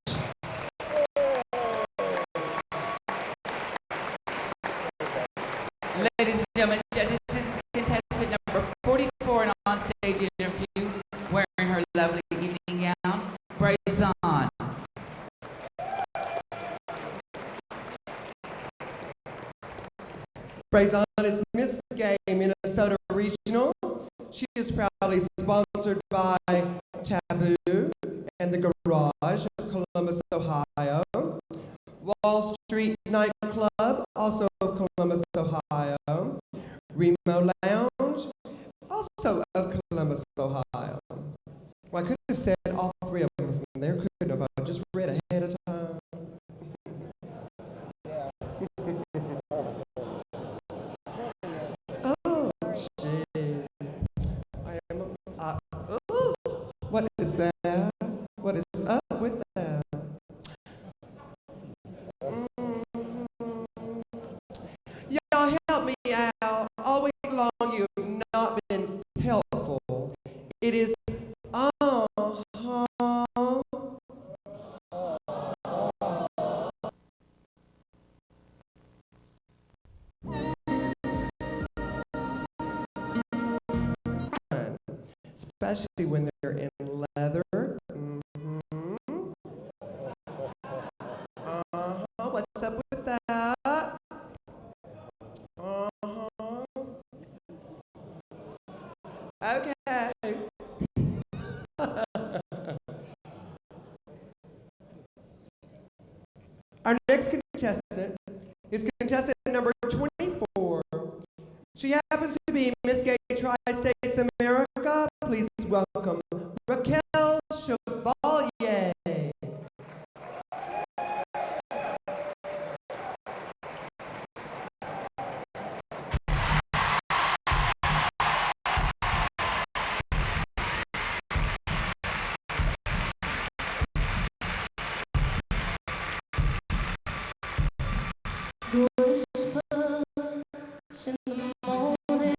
Speaker 5: Ladies and gentlemen, judges, this is contestant number 44 and on stage interview, wearing her lovely evening gown, Brazon.
Speaker 6: Brazon is Miss Gay Minnesota Regional. She is proudly sponsored by Taboo and the Garage of Columbus, Ohio. Wall Street Nightclub, also of Columbus, Ohio. Remo Lounge, also of Columbus, Ohio. Well, I could have said all three of them from there, couldn't have? I just read ahead of time. Oh, shit. I am, ooh, what is that? What is up with that? Y'all help me out. All week long you've not been helpful. It is, especially when they're in leather. What's up with that? Okay. Our next contestant is contestant number 24. She happens to be Miss Gay Tri-States America. Please welcome Raquel Chevallier.
Speaker 10: In the morning,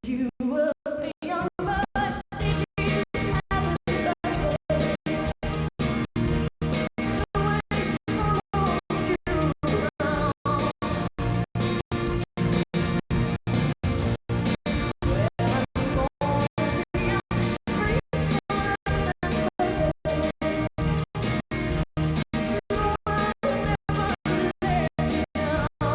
Speaker 10: you up in your butt. Did you have a birthday? The way she followed you around. Well, I'm gonna be a street first and birthday. You know I'll never let you down.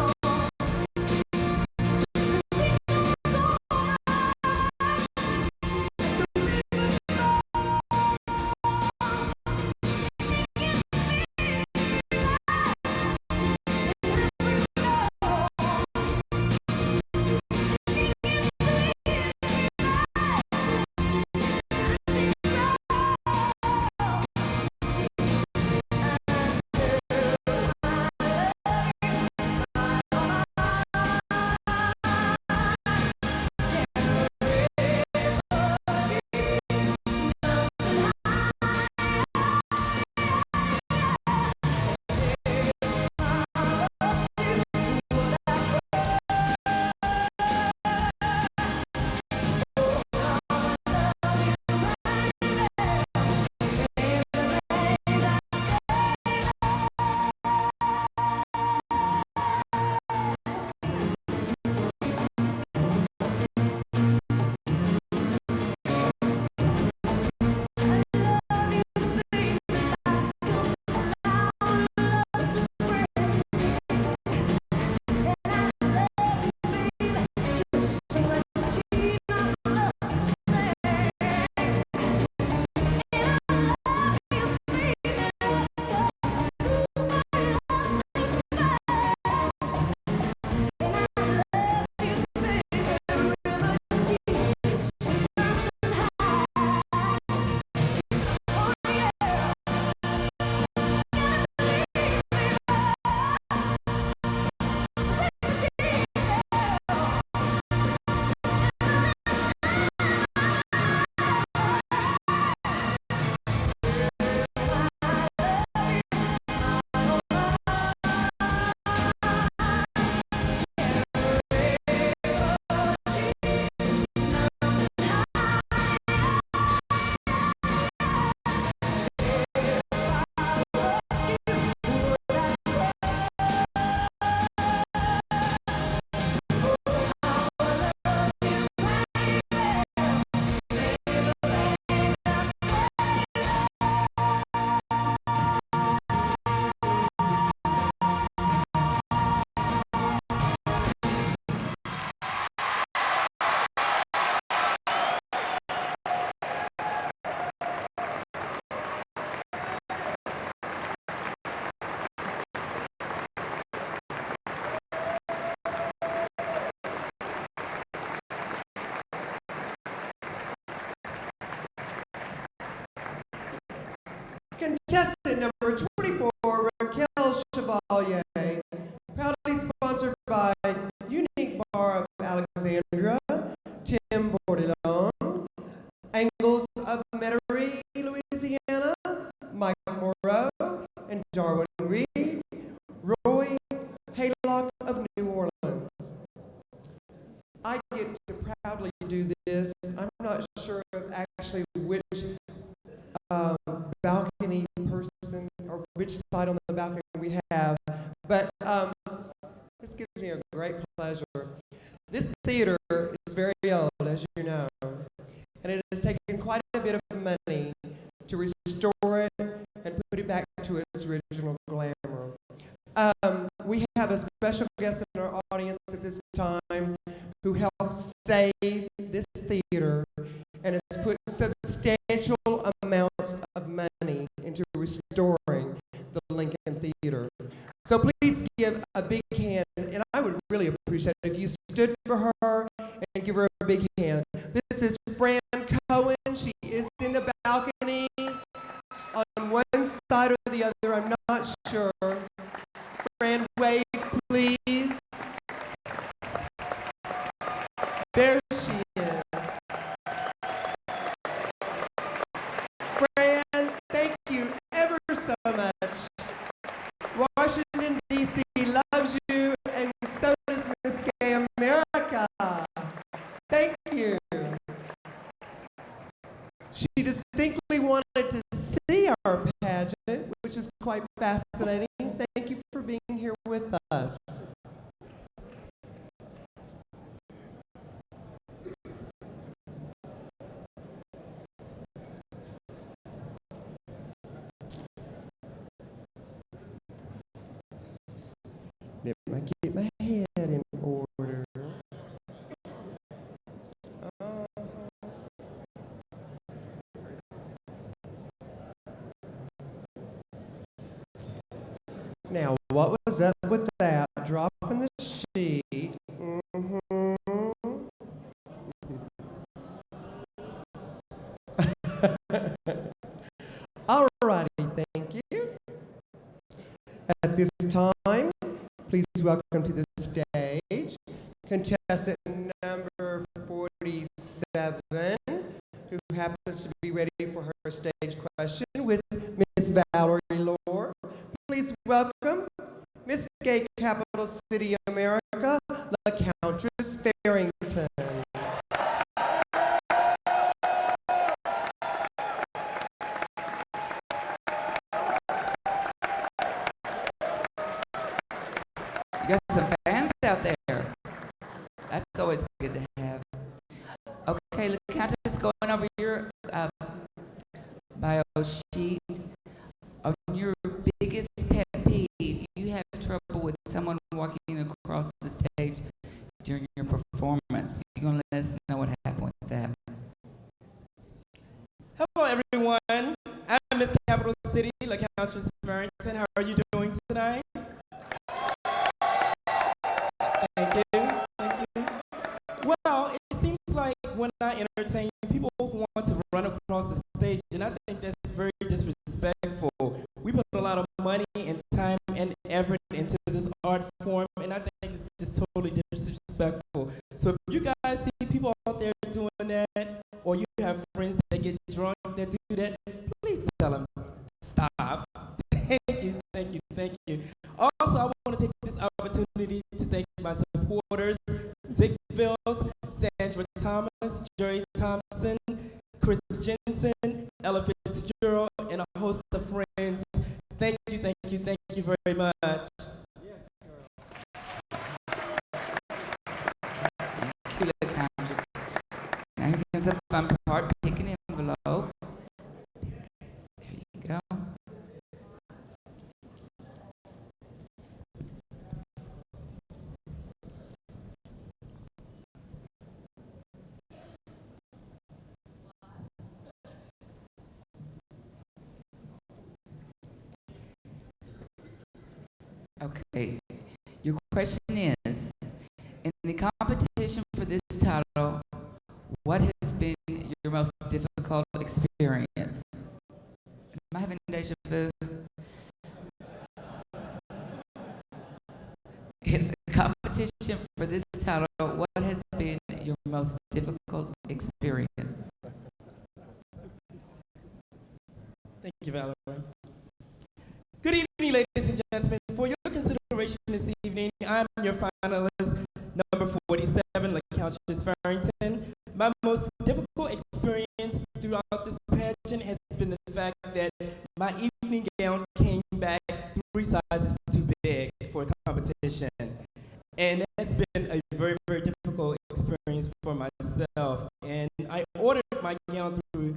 Speaker 6: Contestant number 24, Raquel Chevallier, proudly sponsored by Unique Bar of Alexandria, Tim Bordelon, Angles of Metairie, Louisiana, Mike Moreau, and Darwin Reed, Roy Haylock of New Orleans. I get to proudly do this. I'm not sure of actually which balcony person or which side on the balcony we have, but this gives me a great pleasure. This theater is very old, as you know, and it has taken quite a bit of money to restore it and put it back to its original glamour. We have a special guest in our audience at this time who helped save this theater and has put substantial amounts of money into restoring the Lincoln Theater. So please give a big hand, and I would really appreciate it if you stood for her and give her a big hand. This is Fran Cohen. She is in the balcony on one side or the other. I'm not sure. Fran, wave, please. There she is. Fran, thank you ever so much. Washington, D.C. loves you, and so does Miss Gay America. Thank you. quite fascinating. Thank you for being here with us. If I get my head in order. Now, what was up with that? Dropping the sheet. All righty, thank you. At this time, please welcome to the stage contestant number 47, who happens to be ready for her stage question with Miss Valerie O'Day. Please welcome Miss Gay Capital City America, LaCountess Farrington.
Speaker 5: You got some fans out there. That's always good to have. Okay, LaCountess, going over your bio sheet. On your biggest pet peeve, you have trouble with someone walking across the stage during your performance. You're going to let us know what happened with that.
Speaker 11: Hello, everyone. I'm Miss Capital City, LaCountess Farrington. How are you doing tonight? Thank you. Thank you. Well, it seems like when I entertain, people want to run across the stage, and I think that's very disrespectful. We put a lot of money and time and effort into this art form, and I think it's just totally disrespectful. So if you guys see people out there doing that, or you have friends that get drunk that do that, please tell them, stop. Thank you, thank you, thank you. Also, I want to take this opportunity to thank my supporters, Zig Phils, Sandra Thomas, Jerry Thompson, Chris Jensen, Ella Fitzgerald, and a host of friends. Thank you, thank you, thank you very much.
Speaker 5: Thank you, LaCountess. Now you can set the fun part, pick an envelope. There you go. Okay, your question is, in the competition for this title, what has been your most difficult experience? Am I having deja vu? In the competition for this title, what has been your most difficult experience?
Speaker 11: Thank you, Valerie. Good evening, ladies and gentlemen. For your consideration this evening, I'm your finalist, number 47, LaCountess Farrington. My most difficult experience throughout this pageant has been the fact that my evening gown came back 3 sizes too big for a competition. And that's been a very, very difficult experience for myself. And I ordered my gown through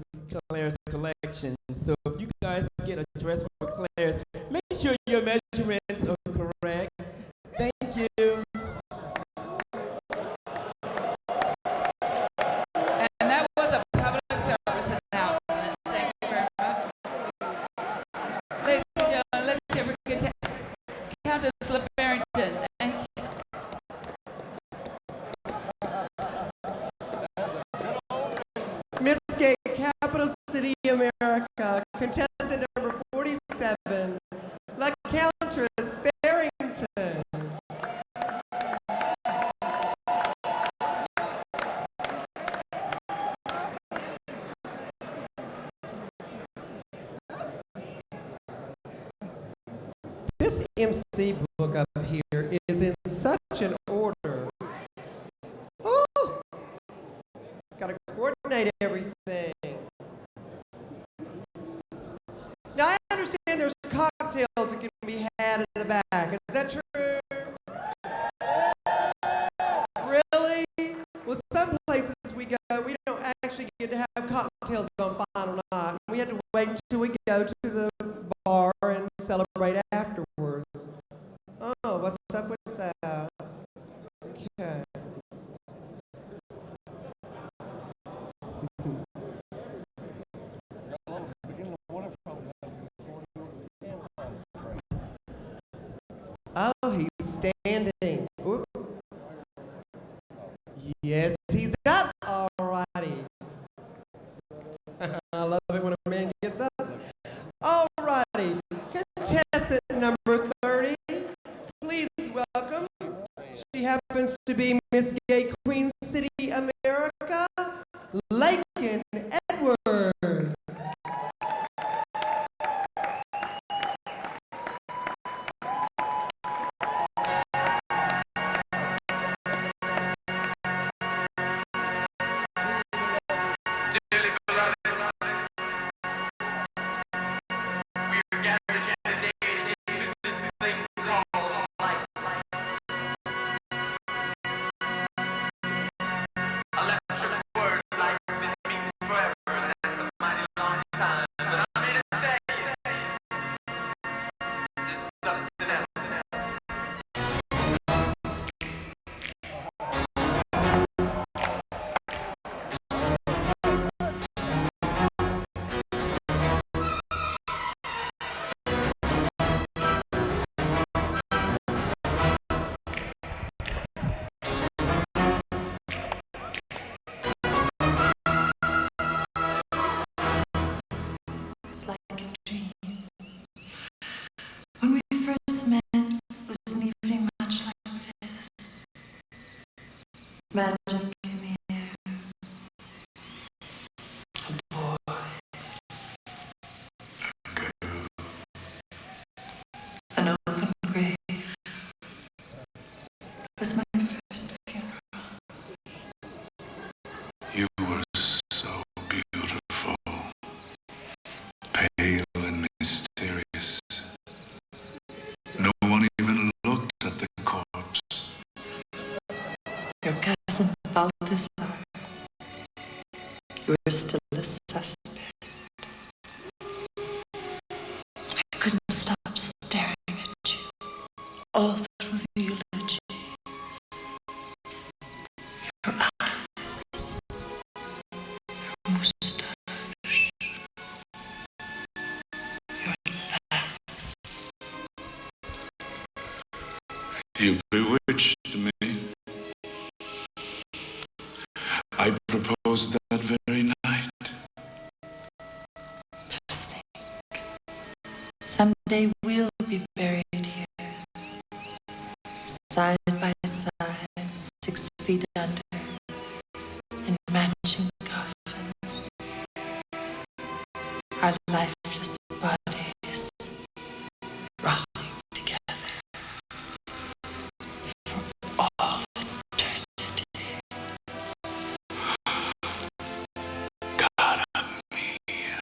Speaker 11: Claire's collection. So if you guys get a dress for Claire's, make sure your measurements are correct. Thank you.
Speaker 5: And that was a public service announcement. Thank you very much. Ladies and gentlemen, let's hear for Countess LaFarrington. Thank you.
Speaker 6: Miss Gay Capital City America, contestant number 47, LaCountess Farrington. This MC book up here is in such an order. Oh, gotta coordinate everything. Now I understand there's cocktails cocktails that can be had in the back. Is that true? Really? Well, some places we go, we don't actually get to have cocktails on final night. We had to wait until we go to the bar and celebrate afterwards. Oh, what's up with that? Okay. Oh, he's standing. Oop. Yes, he's up. All righty. I love it when a man gets up. All righty. Contestant number 30, please welcome. She happens to be Miss Gay Queen City, America, Laken Edwards.
Speaker 10: It's like a dream. When we first met, it was an evening much like this. Magic in the air. A boy.
Speaker 12: A girl.
Speaker 10: An open grave. It was my first funeral.
Speaker 12: You were so beautiful, pale and mysterious. No one even looked at the corpse.
Speaker 10: Your cousin Balthazar. You were still a suspect. I couldn't stop staring at you all through the eulogy. Your eyes, your mustache, your laugh.
Speaker 12: You bewitched me. I proposed that very night.
Speaker 10: Just think, someday we'll be buried here, side by side, 6 feet under, in matching coffins. Our lifeless bodies rotting together for all eternity.
Speaker 12: Cara mia.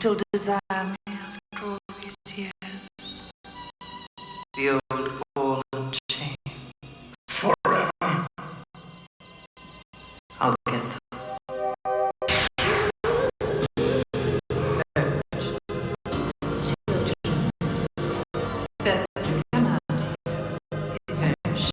Speaker 13: still desire me after all these years? The old ball and chain.
Speaker 12: Forever.
Speaker 13: I'll get them. Best to come out here. He's very shy.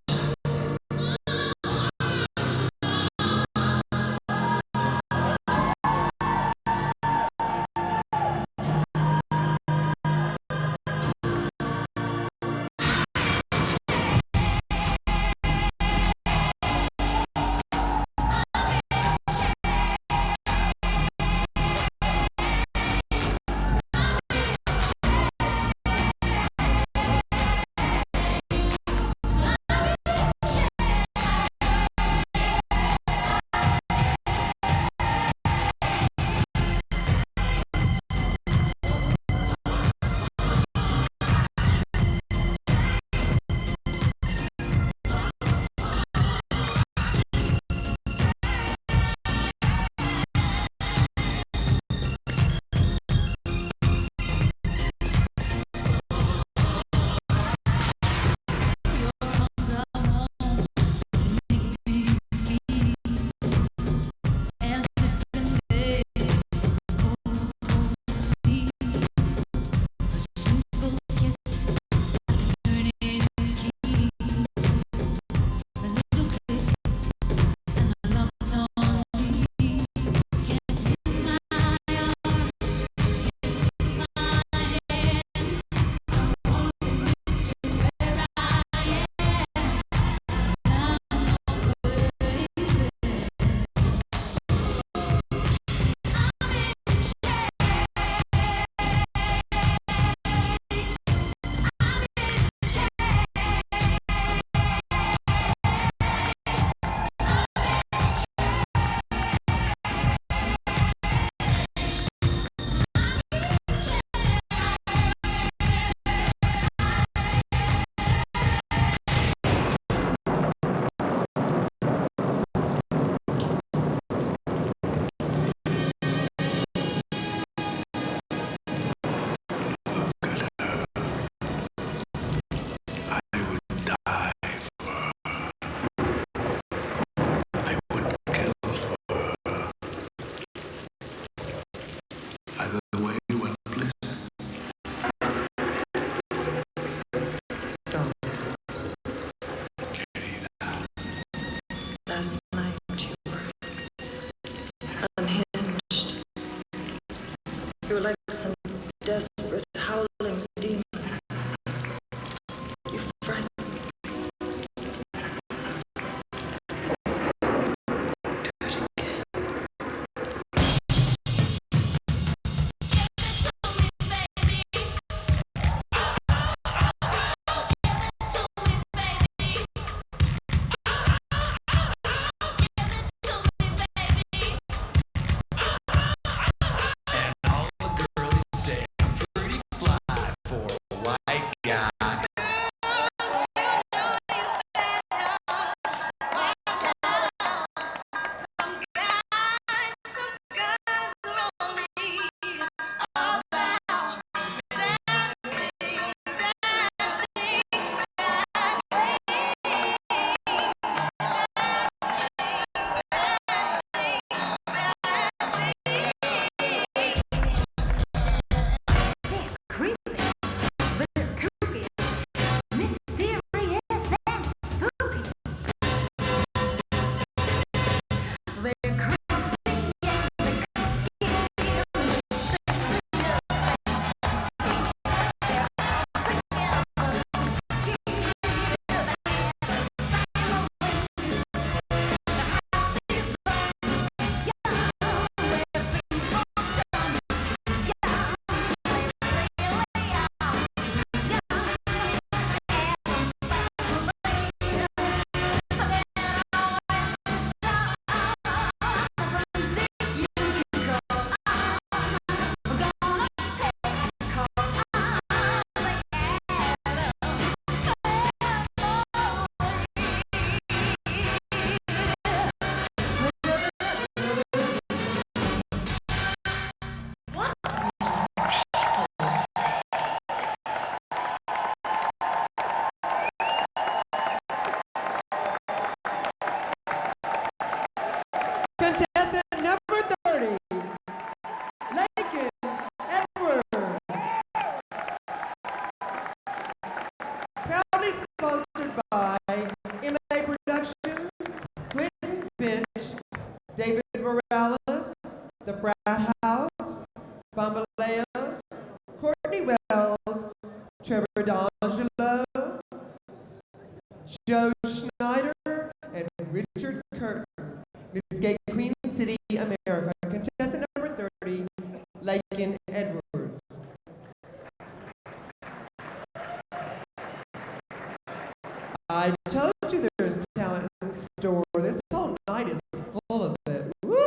Speaker 6: I told you there's talent in the store. This whole night is full of it. Woo!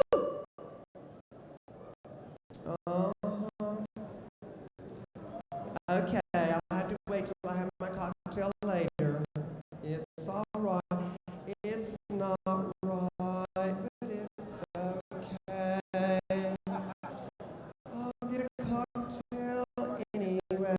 Speaker 6: Okay, I'll have to wait till I have my cocktail later. It's all right. It's not right, but it's okay. I'll get a cocktail anyway.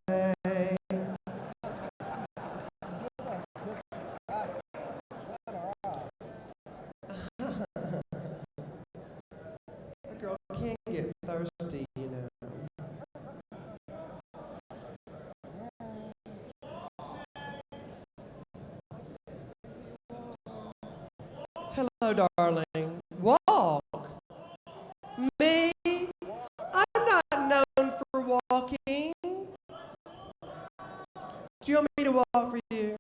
Speaker 6: A girl can get thirsty, you know. Hello, darling. Walk. Me? I'm not known for walking. Do you want me to walk for you?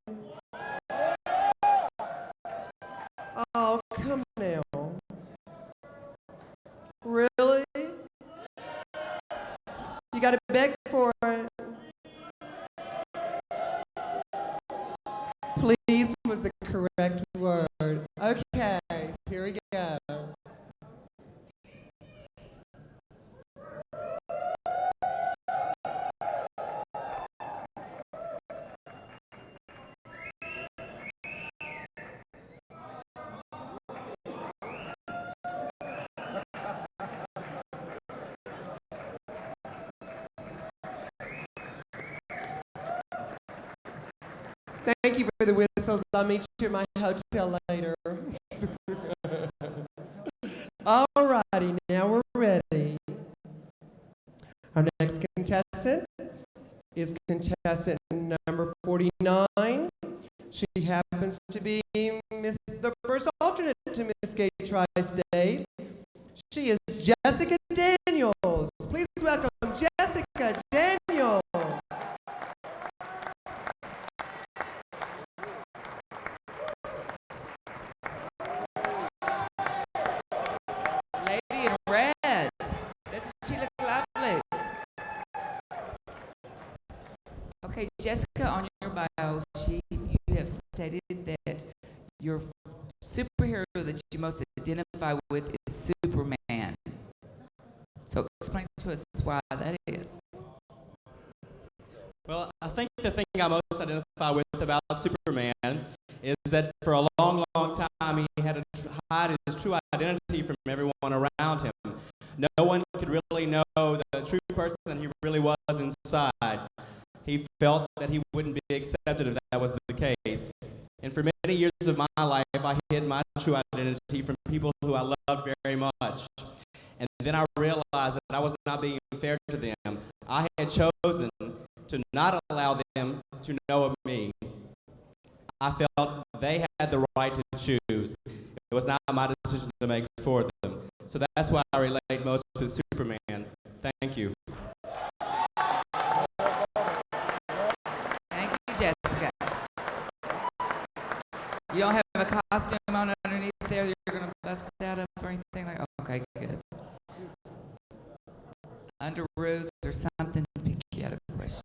Speaker 6: Oh, come now. Really? You gotta beg for it. Please was the correct word. Okay, here we go. Thank you for the whistles. I'll meet you at my hotel later. All righty, now we're ready. Our next contestant is contestant number 49. She happens to be the first alternate to Miss Gay Tri-State. She is Jessica Daniels. Please welcome Jessica Daniels.
Speaker 5: Lady in red. Doesn't she look lovely? Okay, Jessica, on your bio sheet, you have stated that your superhero that you most identify with is Superman. So explain to us why that is.
Speaker 11: Well, I think the thing I most identify with about Superman is that for a long, long time he had to hide his true identity from everyone around him. No one could really know the true person that he really was inside. He felt that he wouldn't be accepted if that was the case. And for many years of my life, I hid my true identity from people who I loved very much. And then I realized that I was not being fair to them. I had chosen to not allow them to know of me. I felt they had the right to choose. It was not my decision to make for them. So that's why I relate most with Superman. Thank you.
Speaker 5: Thank you, Jessica. You don't have a costume on underneath there that you're going to bust out of or anything like that? Okay, good. Underoos or something to pick you out of the question.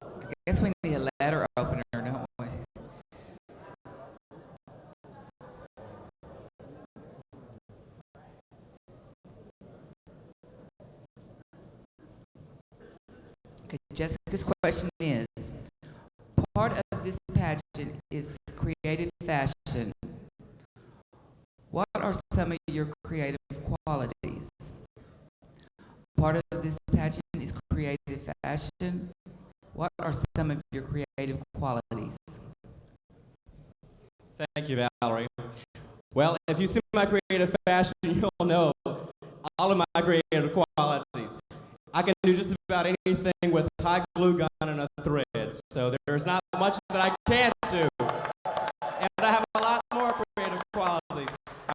Speaker 5: I guess we need a letter opener, don't we? Okay, Jessica's question is, part of this pageant is creative fashion. What are some of your creative qualities? Part of this pageant is creative fashion. What are some of your creative qualities?
Speaker 11: Thank you, Valerie. Well, if you see my creative fashion, you'll know all of my creative qualities. I can do just about anything with a hot glue gun and a thread, so there's not much that I can't do. And I have a lot more creative qualities.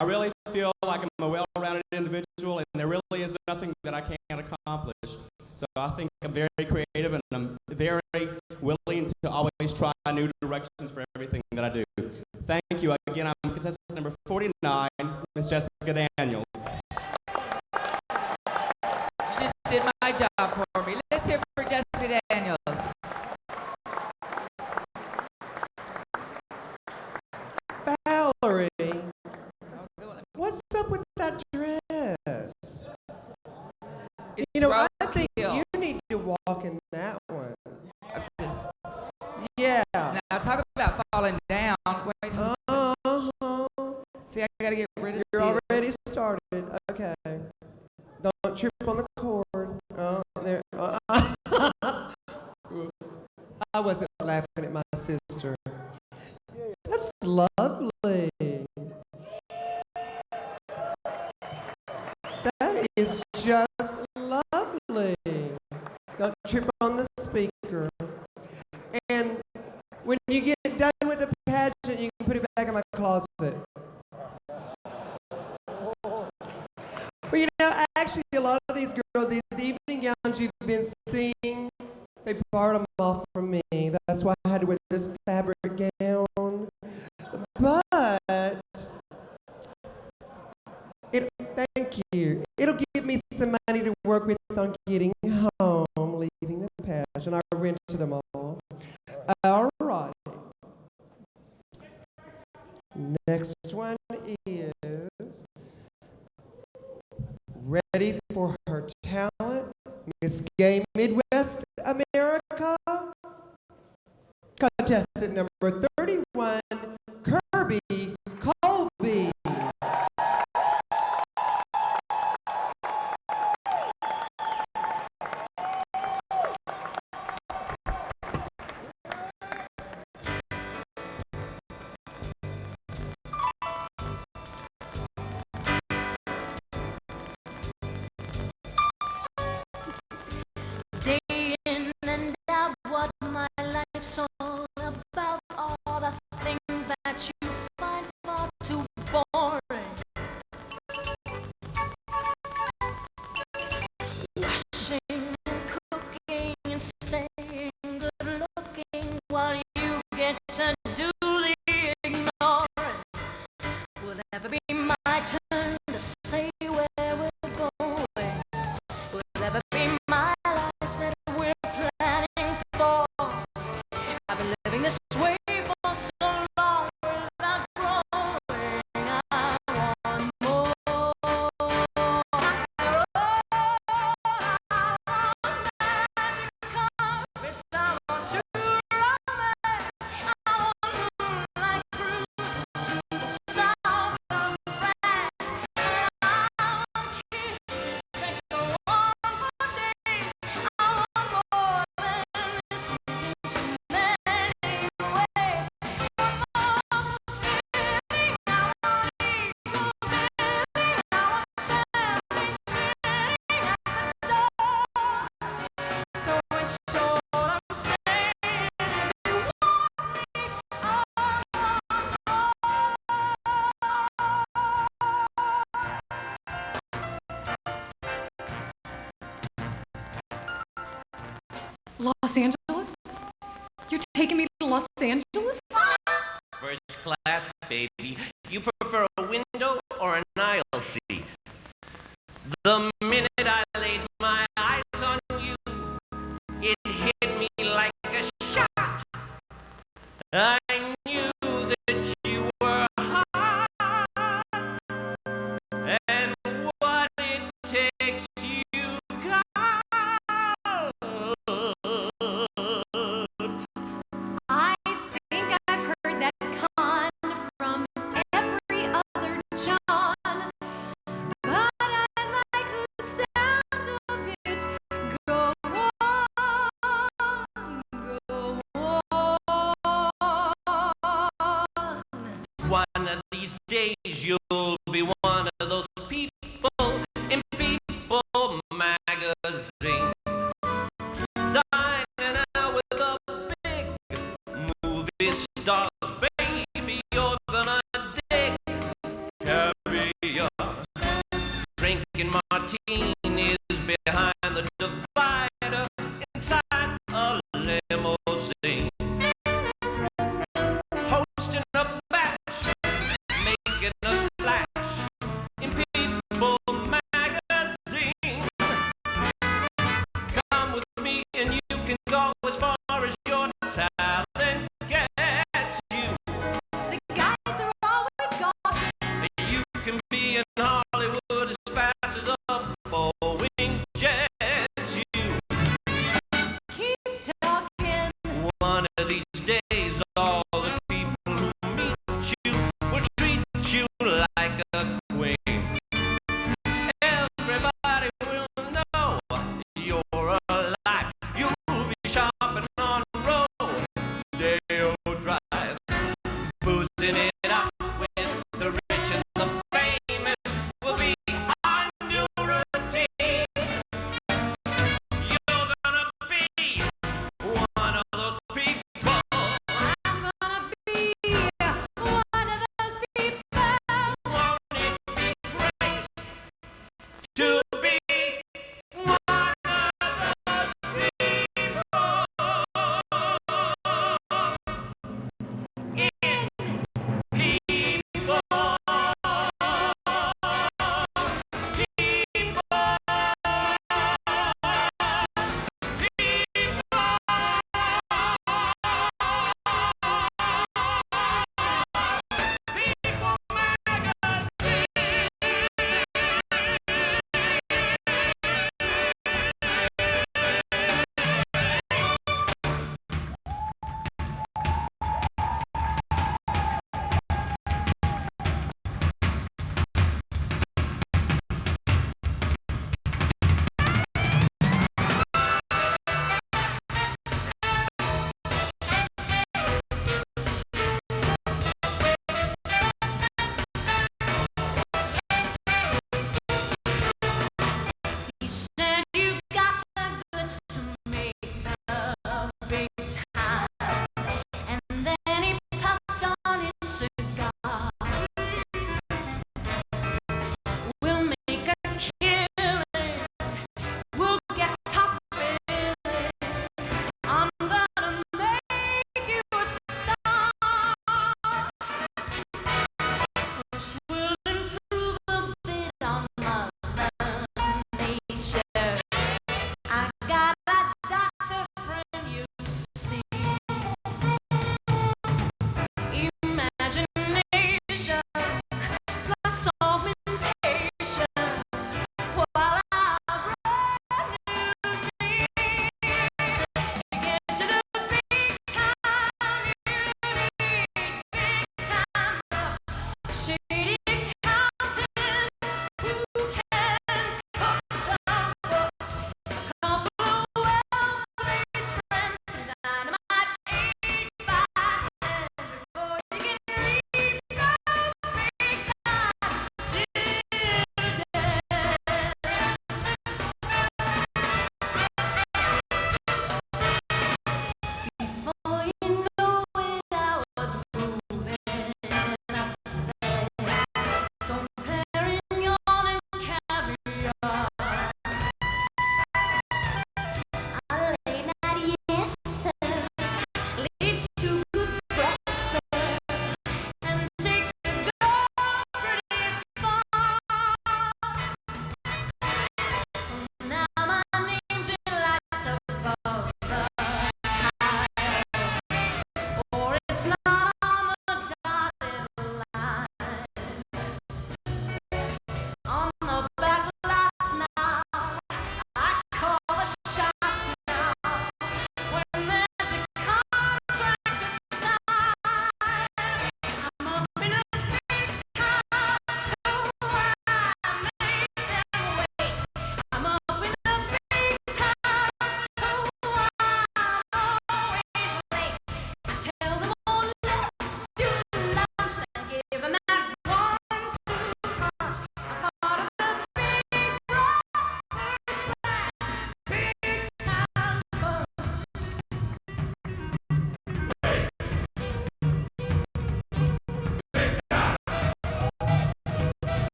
Speaker 11: I really feel like I'm a well-rounded individual, and there really is nothing that I can't accomplish. So I think I'm very creative, and I'm very willing to always try new directions for everything that I do. Thank you. Again, I'm contestant number 49, Miss Jessica Daniels.
Speaker 3: You just did my job for me. Let's hear for Jessica Daniels.
Speaker 6: Valerie, what's up with that dress? You know, I think you need to walk in that one. Yeah.
Speaker 3: Now talk about falling down. Wait, see, I gotta get rid of
Speaker 6: You're
Speaker 3: this.
Speaker 6: already started. Okay. Don't trip on the cord. Oh, there. I wasn't laughing at my sister. That's lovely. That is just lovely. Don't trip on the speaker. And when you get done with the pageant, you can put it back in my closet. Well, you know, actually, a lot of these girls, these evening gowns you've been seeing, they borrowed them off from me. That's why I had to wear this fabric gown. But, thank you. It'll give me some money to work with on getting home, leaving the pageant. I rented them all. All right. Next one is ready for her talent, Miss Gay Midwest America. Contestant number 31, Kirby Kolby.
Speaker 10: Day in and out, what my life's all about, all the things that you find far too boring. Washing and cooking and staying good looking while you get to do the ignoring. Will it ever be my turn to say where we're going? Will it ever be my life that we're planning for? I've been living this way for so long without growing. I want more. After all, I want magic carpets. I want to romance. I want moonlight cruises to the south of France. I want kisses that go on for days. I want more than this in so many ways. So it's short I'm saying, if you want me, I
Speaker 14: Los Angeles? You're taking me to Los Angeles?
Speaker 15: First class, baby. You prefer a window or an aisle seat? The minute I laid my eyes on you, it hit me like a shot. I knew that you were hot, and what it takes you got.
Speaker 14: I think I've heard that con from every other John, but I like the sound of it. Go on, go on.
Speaker 15: One of these days you'll be one of those people in People magazine, dining out with the big movie stars. Baby, you're gonna dig caviar, drinking martinis behind the divider inside a limousine, hosting a bash, making us you, will treat you like a queen. Everybody will know you're alive. You'll be shopping on Rodeo Drive, boozing it up with the rich and the famous will be on your routine. You're gonna be one of those people.
Speaker 10: I'm gonna be one of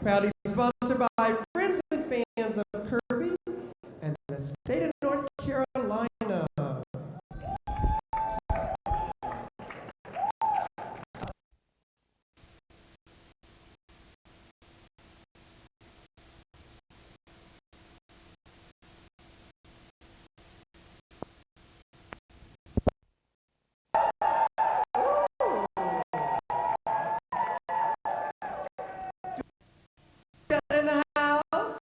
Speaker 6: Proudly sponsored by friends and fans of Kirby and the state of North Carolina. In the house?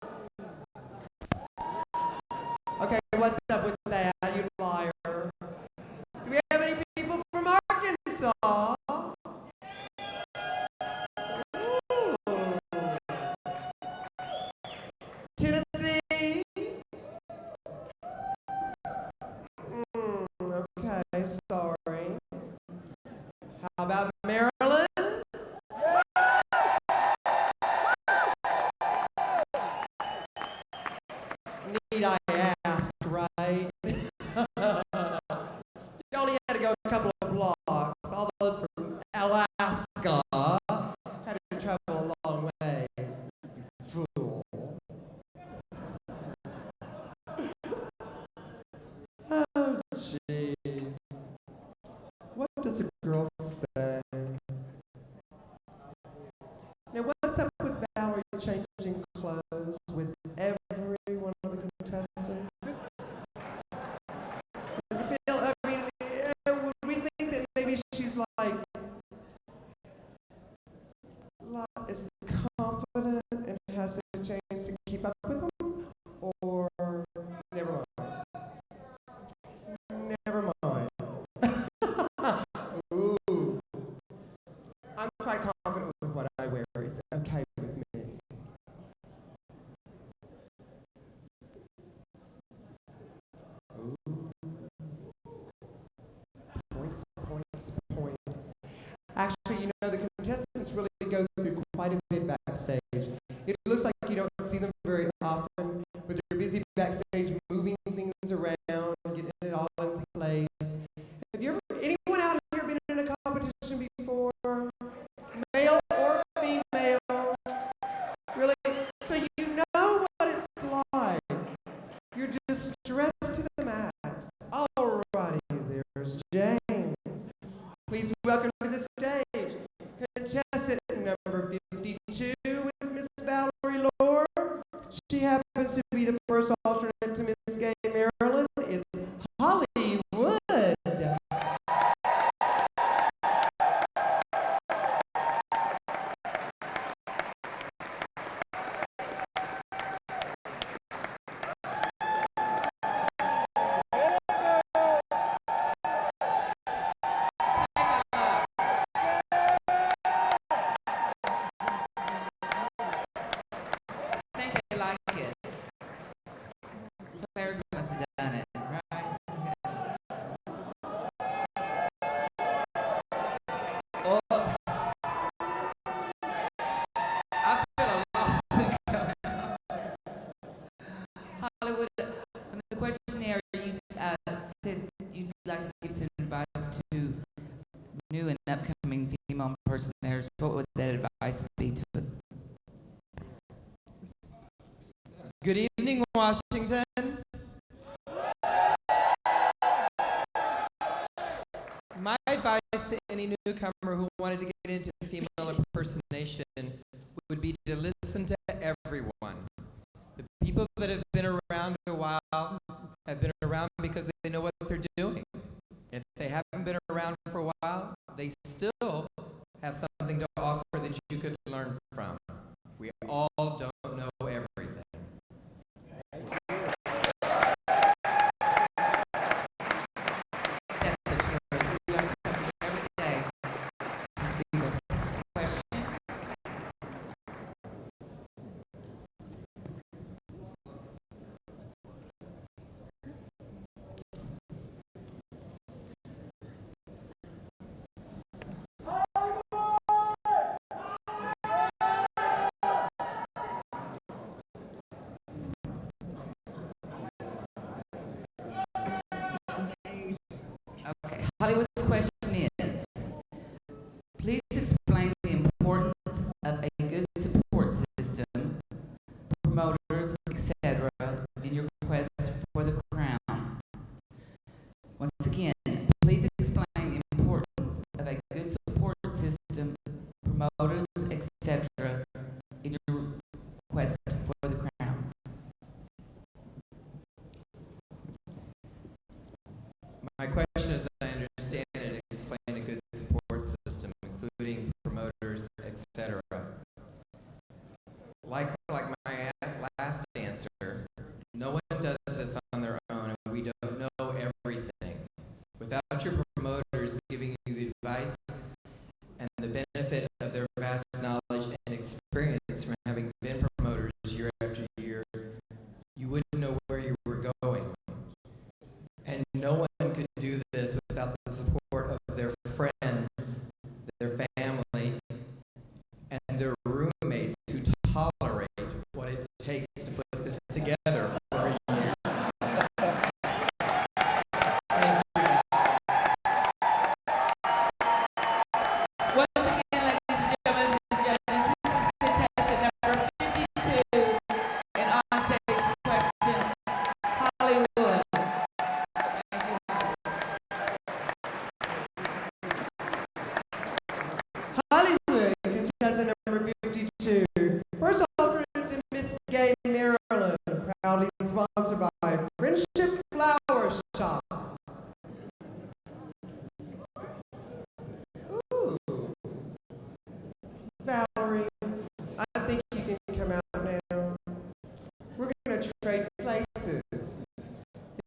Speaker 6: Okay, what's up with that, you liar? Do we have any people from Arkansas? Ooh. Tennessee? Okay, sorry. How about Maryland? Need I ask, right? You only had to go a couple of blocks. All those from Alaska had to travel a long way. You fool. Oh, jeez. What does a girl say? Now, what's up with Valerie changing clothes with every one of the contestants? Does it feel, I mean, would we think that maybe she's like is confident and has a chance to keep up with them? Or never mind? Never mind. Ooh. I'm quite confident with what I wear. It's okay with me. Ooh. Points, points, points. Actually, you know, the contestants really go through quite a bit backstage. It looks like you don't see them very often, but they're busy backstage moving things around, getting it all in place. Have you ever, anyone out here been in a competition before? Male or female? Really? So you know what it's like. You're just stressed to the max. Alrighty, there's James. Please welcome to the stage contestant number 52 with Miss Valerie Lore. She happens to be the first alternate to Miss Gay Maryland. It's Hollywood.
Speaker 5: I think they like it. Claire's must have done it, right? Okay. Oops. I feel a lawsuit coming out. Hollywood, on the questionnaire, you said you'd like to give some advice to new and upcoming female impersonators. What would that advice be to them?
Speaker 6: Good evening, Washington. My advice to any newcomer who wanted to get into female impersonation would be to listen to everyone. The people that have been around a while have been around because they know what they're doing. If they haven't been around for a while, they still have something to offer that you could learn from. We all don't know everything.
Speaker 5: That's the truth. We learn something every day. Legal question.
Speaker 6: My question, as I understand it, explain a good support system, including promoters, etc. Like my last answer, no one does this on their own, and we don't know everything. Without your promoters giving you the advice and the benefit of their vast knowledge and experience from having been promoters year after year, you wouldn't know where you were going. And no one could do this without the support of their friends, their family, and their roommates who tolerate what it takes to put this together for a year.
Speaker 3: Once again, ladies and gentlemen and judges, this is contestant number 52 in onstage question, Hollywood.
Speaker 6: Hollywood, contestant number 52. First alternate to Miss Gay Maryland, proudly sponsored by Friendship Flower Shop. Ooh. Valerie, I think you can come out now. We're going to trade places.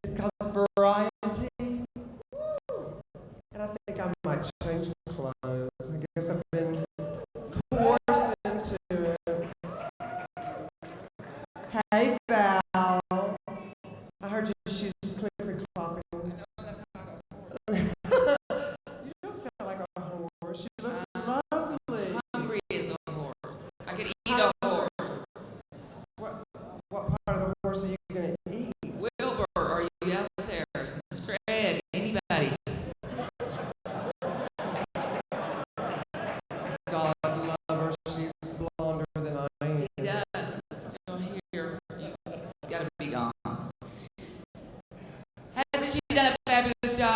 Speaker 6: It's called variety. And I think I might change clothes. I guess I've been forced into it. Hey, Val. I heard your shoes clicker clopping. You don't sound like a horse. You look lovely.
Speaker 3: Hungry as a horse. I could eat a horse.
Speaker 6: What part of the horse are you going to eat?
Speaker 3: Wilbur, are you out there? Shred, anybody?
Speaker 6: God love her. She's blonder than I am.
Speaker 3: He does. I'm still here. You gotta be gone. Hasn't she done a fabulous job?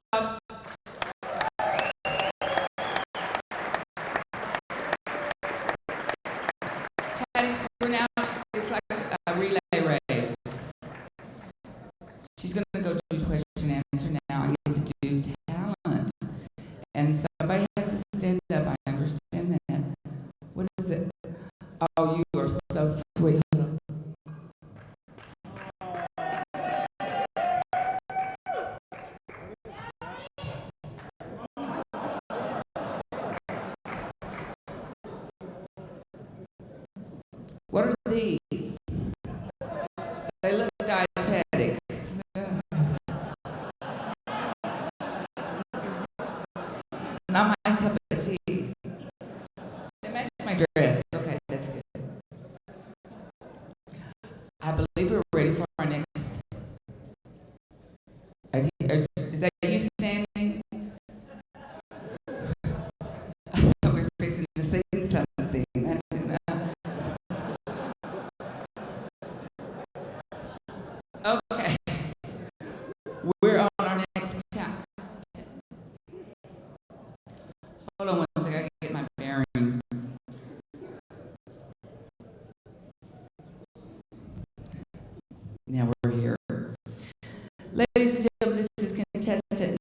Speaker 3: Patty's we're now, it's like a relay race. She's gonna go do question and answer now. I get to do talent. And somebody has to stand up. I understand that. What is it? Oh, you are so sweet. Hold on. What are these? They look dietetic. Not my cup of tea. They match my dress. Okay, that's good. I believe we're ready for our next. Is that you standing? I thought we were fixing to say something. I didn't know. Okay. We're on our next time. Hold on one second, I gotta get my bearings. Now we're here. Ladies and gentlemen, this is contestant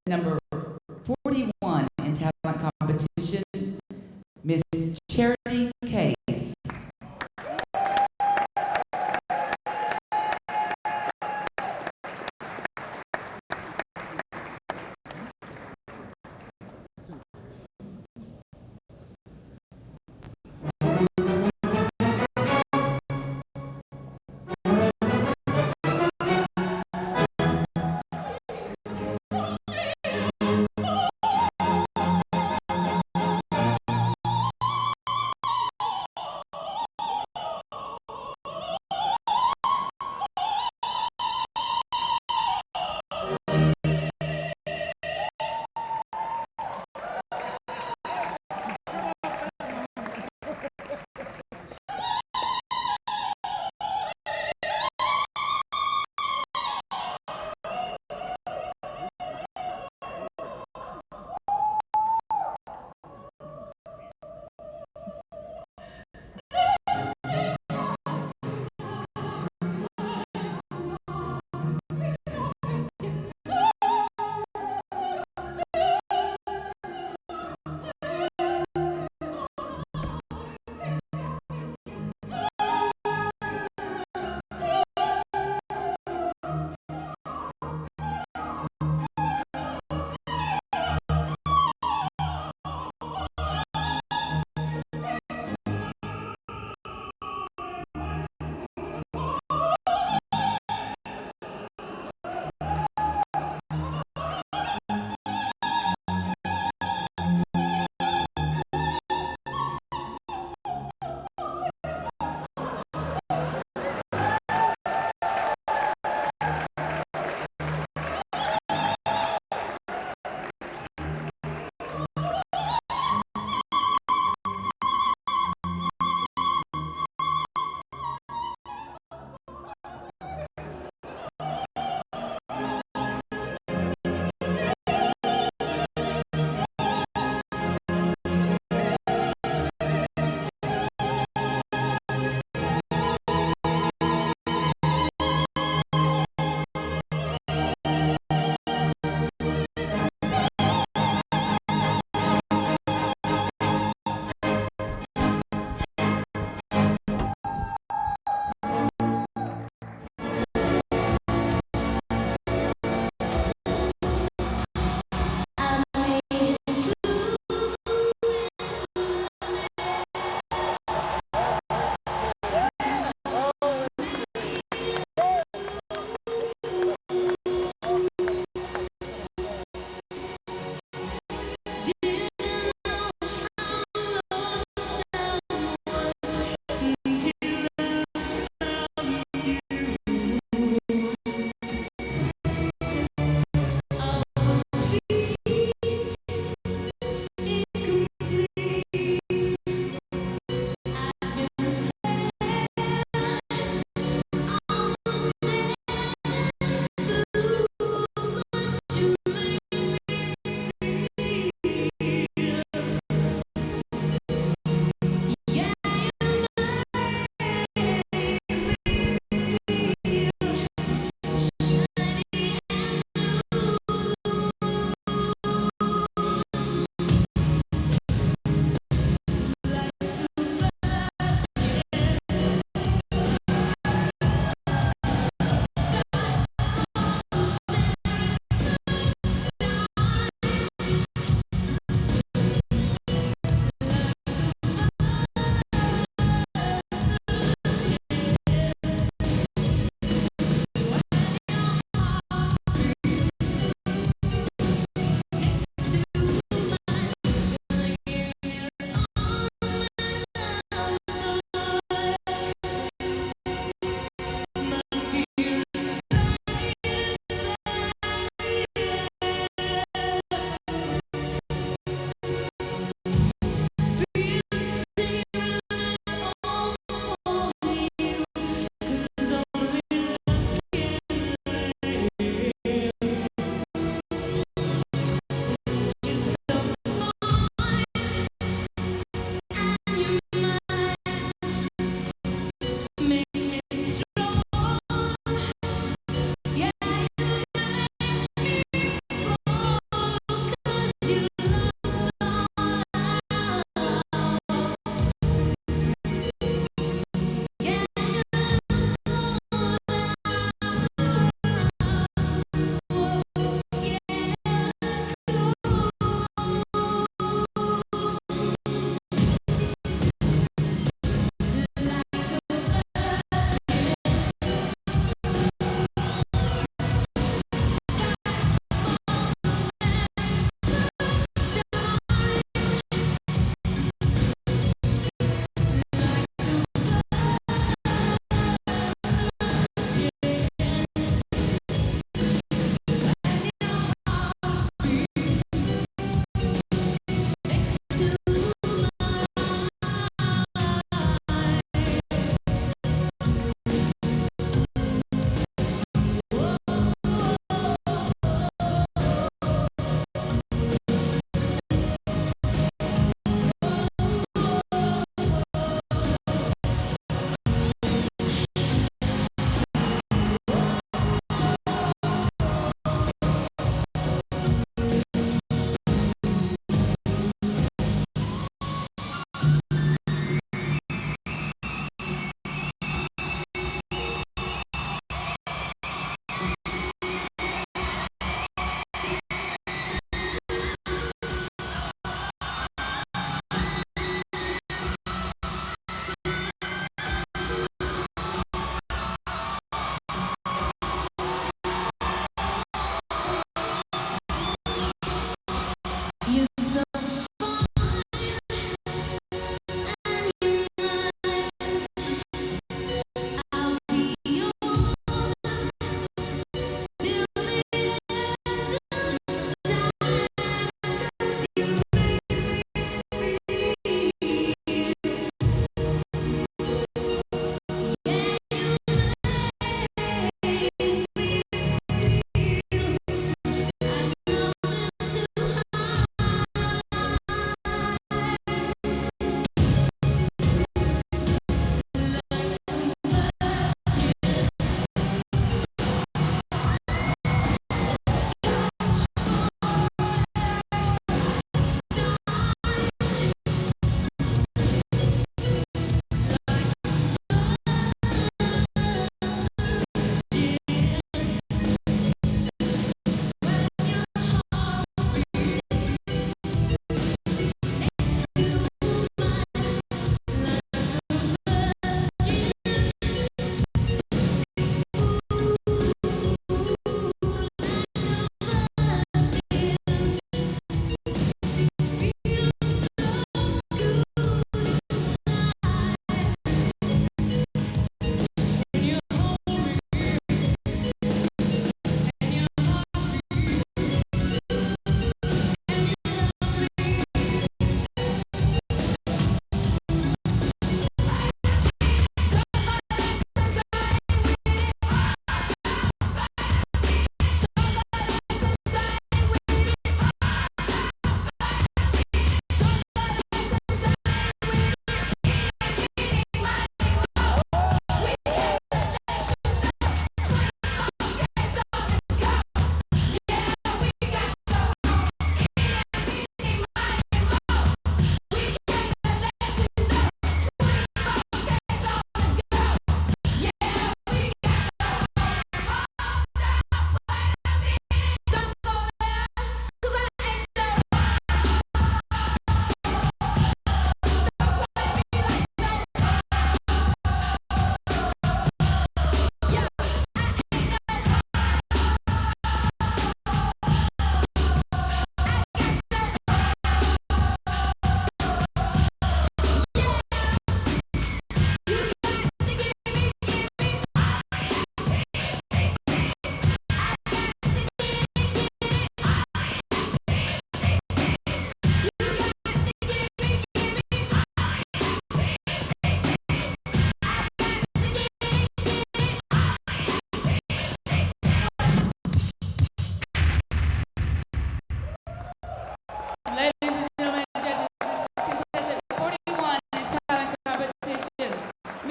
Speaker 3: Ladies and gentlemen, judges, this is contestant 41 in talent competition,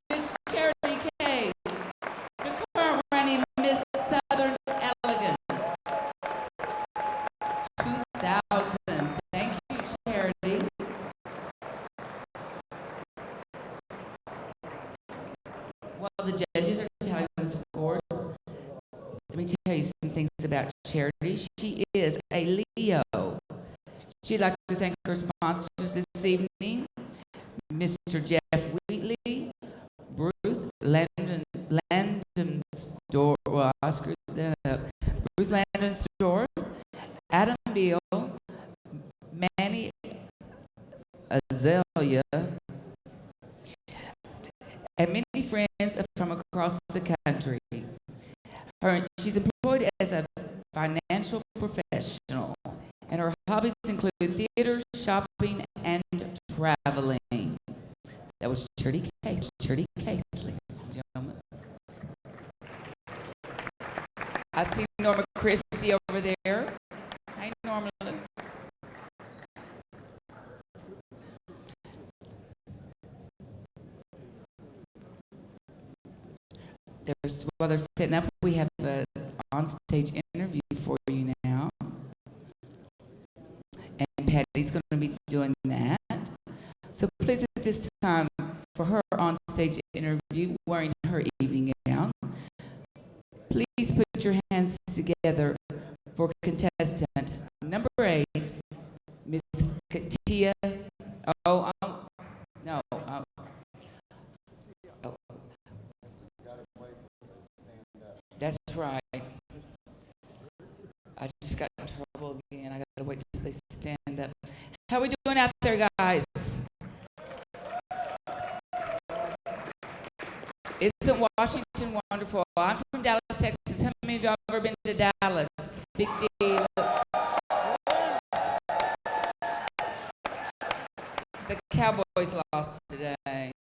Speaker 3: Miss Charity Case, the current reigning Miss Southern Elegance, 2000. Thank you, Charity. While the judges are tallying the scores, let me tell you some things about Charity. She is a Leo. She'd like to thank her sponsors this evening, Mr. Jeff Wheatley, Bruce Landon Store, well, I screwed that up, Bruce Landon Store, Adam Beal, Manny Azalea, and many friends from across the country. She's employed as a financial professional, and her hobbies include theater, shopping, and traveling. That was Charity Case, ladies and gentlemen. I see Norma Christie over there. Hi, Norma. While they're setting up, we have an on-stage interview for you now. And Patty's going to be doing that. So please, at this time, for her on-stage interview, wearing her evening gown, please put your hands together for contestant number 8, Miss Catia. That's right. I just got in trouble again. I gotta wait till they stand up. How we doing out there, guys? Isn't Washington wonderful? I'm from Dallas, Texas. How many of y'all ever been to Dallas? Big deal. The Cowboys lost today.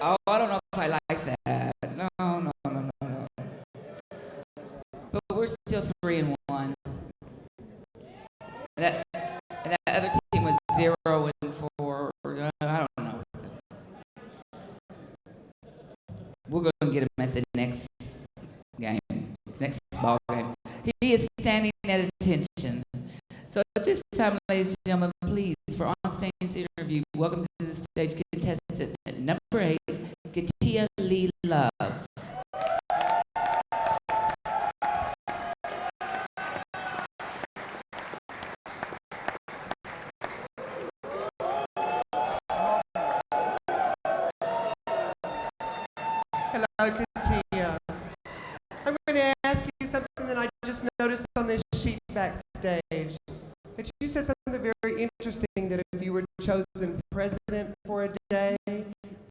Speaker 3: Oh, I don't know if I like that. No. But we're still 3-1. That other team was 0-4. I don't know. We're going to get him at the next game, his next ball game. He is standing at attention. So at this time, ladies and gentlemen, please, for on-stage interview, welcome to the stage contestant at number 8, Catia Lee Love.
Speaker 6: Hello, Catia. I'm going to ask you something that I just noticed on this sheet backstage. That you said something very interesting, that if you were chosen president for a day,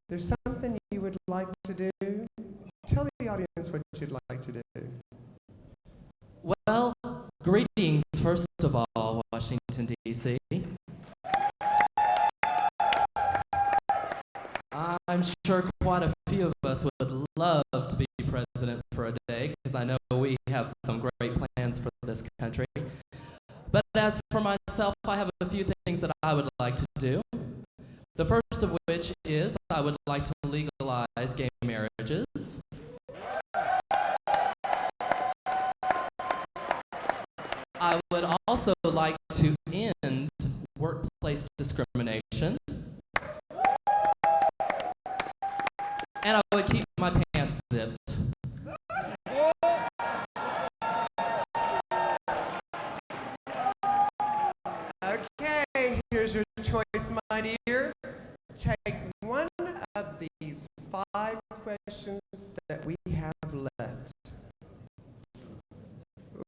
Speaker 6: there's something you would like to do. Tell the audience what you'd like to do.
Speaker 16: Well, greetings, first of all, Washington, D.C. I'm sure quite a few of us would love to be president for a day, because I know we have some great plans for this country. But as for myself, I have a few things that I would like to do. The first of which is I would like to legalize gay marriages. I would also like to end workplace discrimination. And I would keep my pants zipped.
Speaker 6: Okay, here's your choice, my dear. Take one of these 5 questions that we have left.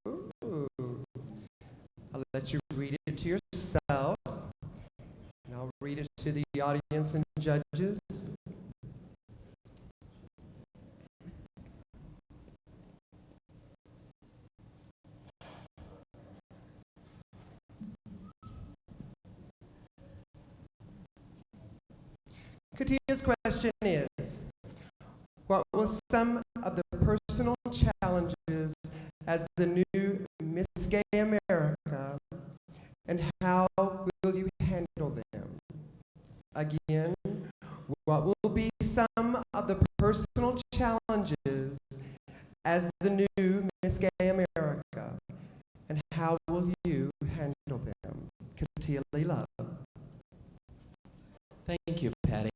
Speaker 6: Ooh. I'll let you read it to yourself, and I'll read it to the audience and judges. Catia's question is, What were some of the personal challenges as the new Miss Gay America, and how will you handle them? Again, what will be some of the personal challenges as the new Miss Gay America, and how will you handle them? Catia Lee Love.
Speaker 16: Thank you, Patty.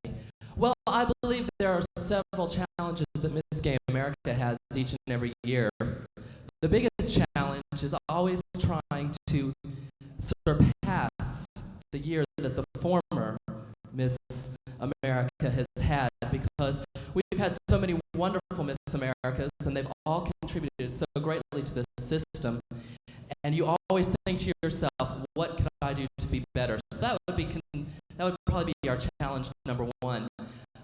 Speaker 16: Well, I believe there are several challenges that Miss Gay America has each and every year. The biggest challenge is always trying to surpass the year that the former Miss America has had, because we've had so many wonderful Miss Americas and they've all contributed so greatly to the system. And you always think to yourself, what can I do to be better? So that would probably be our challenge number one.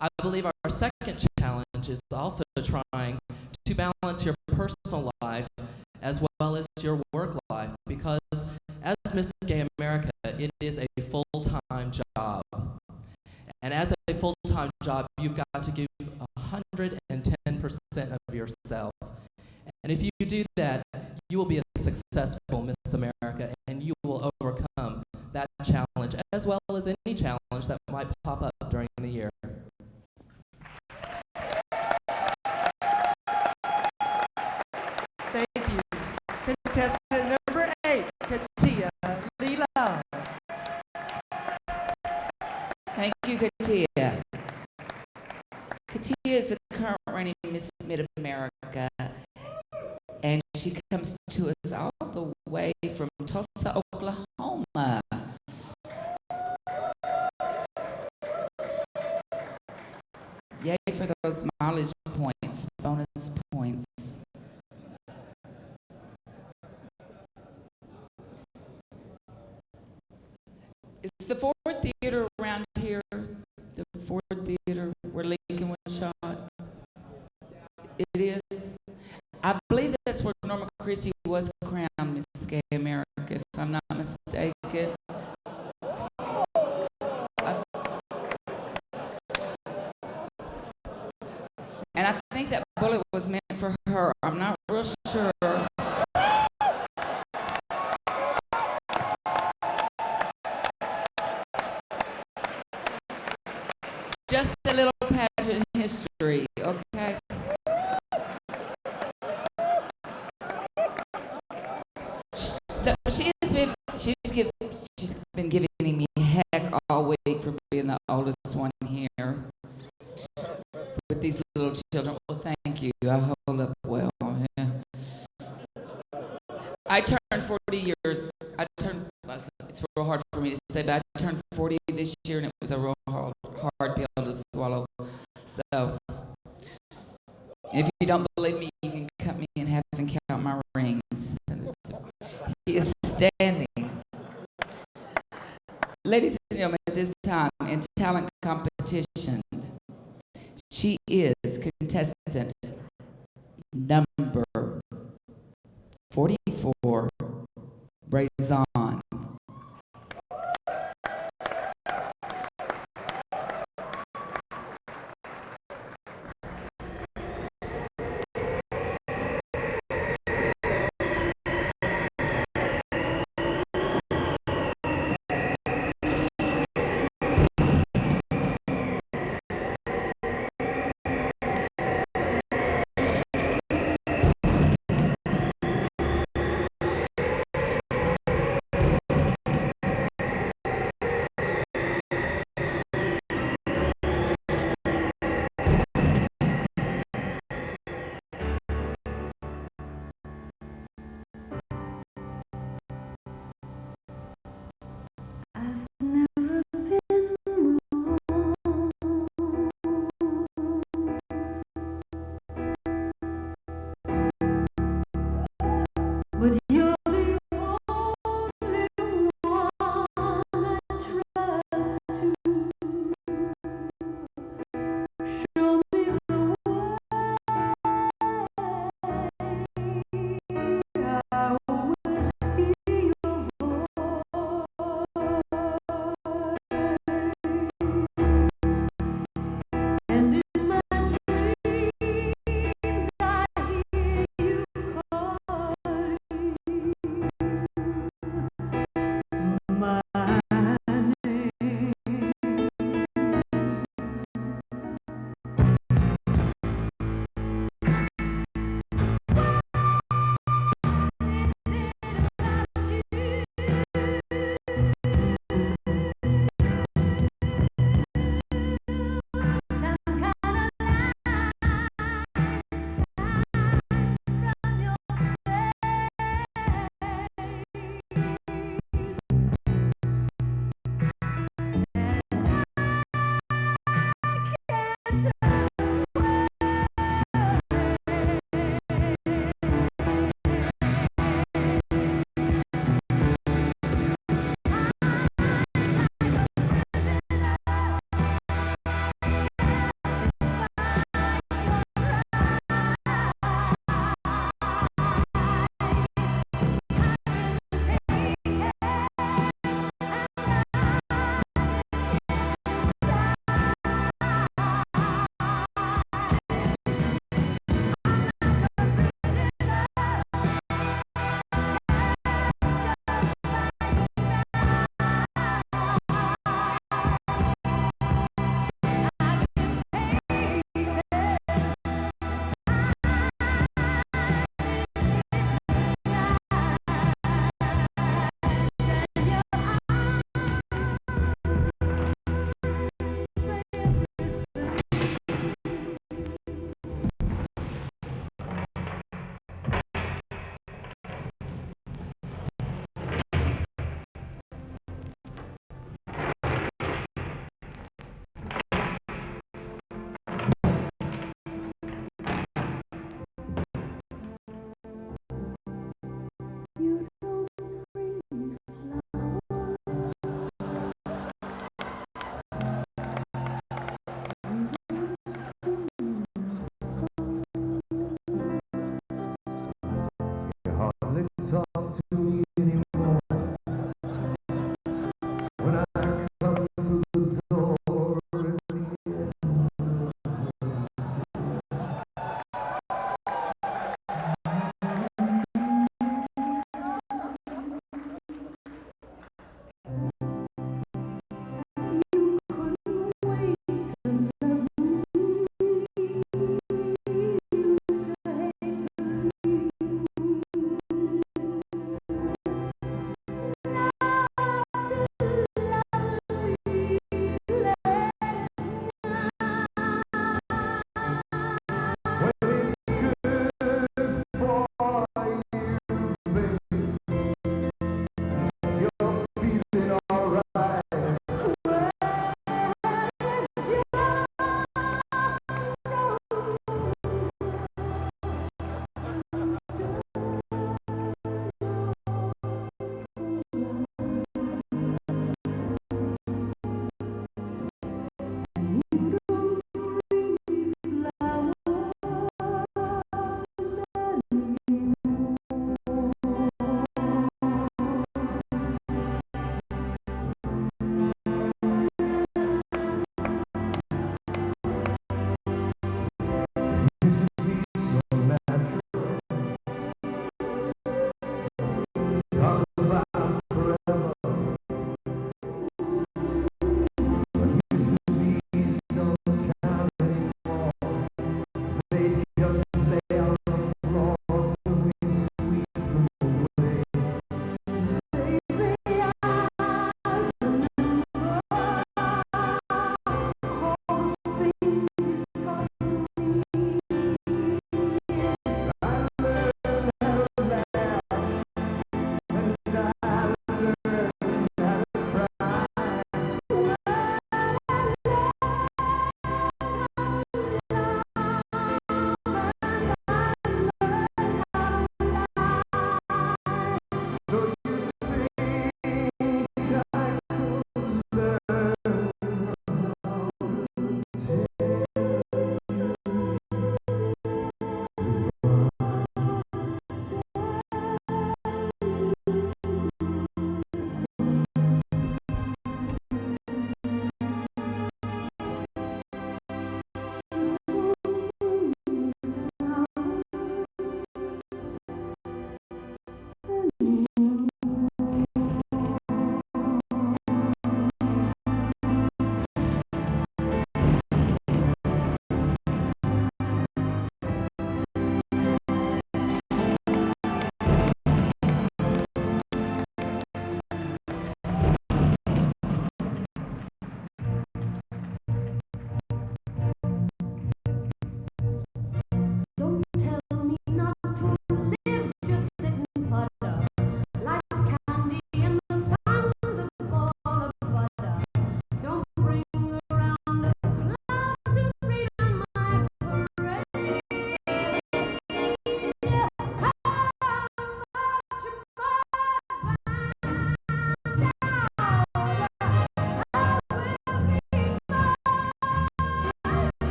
Speaker 16: I believe our second challenge is also trying to balance your personal life as well as your work life, because as Miss Gay America, it is a full-time job. And as a full-time job, you've got to give 110% of yourself. And if you do that, you will be a successful Miss America, and you will overcome that challenge as well as any challenge that might pop up during the year.
Speaker 6: Thank you. Contestant number 8, Catia Lee Love.
Speaker 3: Thank you, Catia. Catia is the current reigning Miss Mid-America, and she comes to us all the way from Tulsa, Oklahoma. Yay for those mileage points, bonus points. It's the Ford Theater around here, the Ford Theater where Lincoln was shot. It is. I believe that's where Norma Christie was crowned Miss Gay America, if I'm not mistaken. And I think that bullet was meant for her. I'm not real sure. Just a little pageant history, okay? She's been giving me heck all week for being the oldest one here with these little children. Well, thank you. I hold up well. Yeah. I turned 40 years. It's real hard for me to say, but I turned 40 this year, and it was a real hard pill to swallow. So, if you don't believe me, you can cut me in half and count my rings. He is standing. Ladies and gentlemen, at this time in talent competition, she is contestant number 44, Brazon.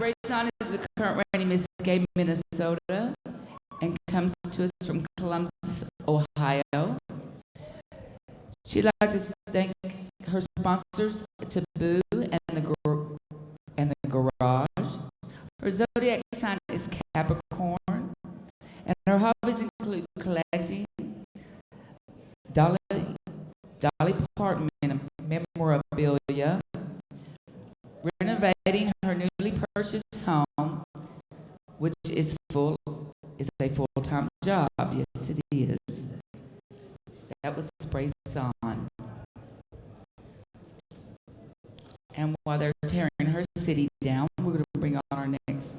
Speaker 3: Brazon is the current reigning Miss Gay Minnesota and comes to us from Columbus, Ohio. She'd like to thank her sponsors, Tabu and the Garage. Her zodiac sign is Capricorn, and her hobbies include collecting Dolly Parton memorabilia, renovating her newly purchased home, which is a full-time job. Yes, it is. That was Brazon. And while they're tearing her city down, we're going to bring on our next.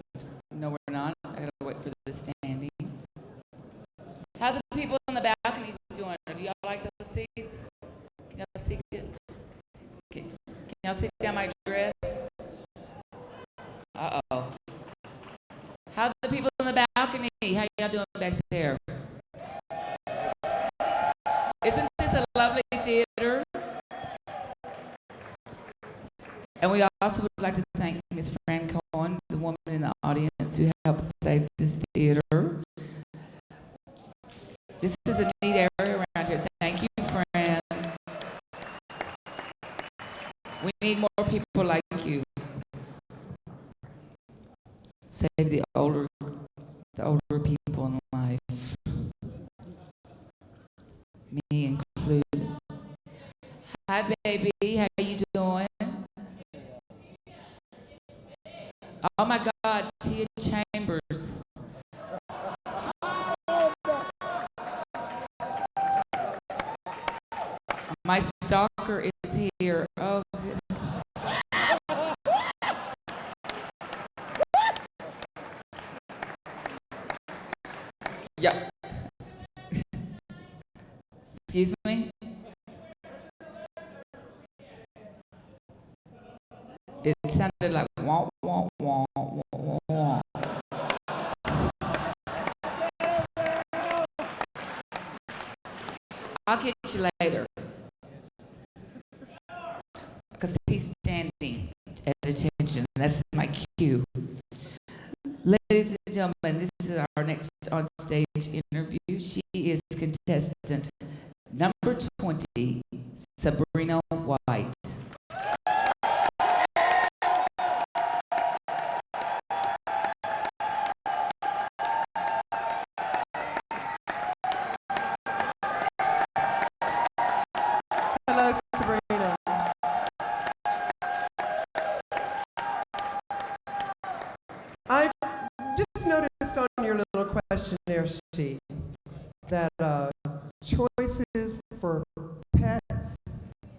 Speaker 3: No, we're not. I got to wait for the standing. How are the people in the balconies doing? Do y'all like those seats? Can y'all see it? Can y'all see down my dress? Uh-oh. How are the people in the balcony? How y'all doing back there? Isn't this a lovely theater? And we also would like to thank Ms. Fran Cohen, the woman in the audience who helped save this theater. This is a neat area around here. Thank you, Fran. We need more people like you. Save the older people in life. Me included. Hi, baby. How you doing? Oh my God, Tia Chambers. My stalker is here. Oh, goodness. Yeah. Excuse me? It sounded like wah, wah, wah, wah, wah. I'll get you later. standing at attention. That's my cue. Ladies and gentlemen, this is our next on-stage interview. She is contestant number 20, Sabrina White.
Speaker 6: Hello, Sabrina. I just noticed on your little questionnaire sheet that choices for pets,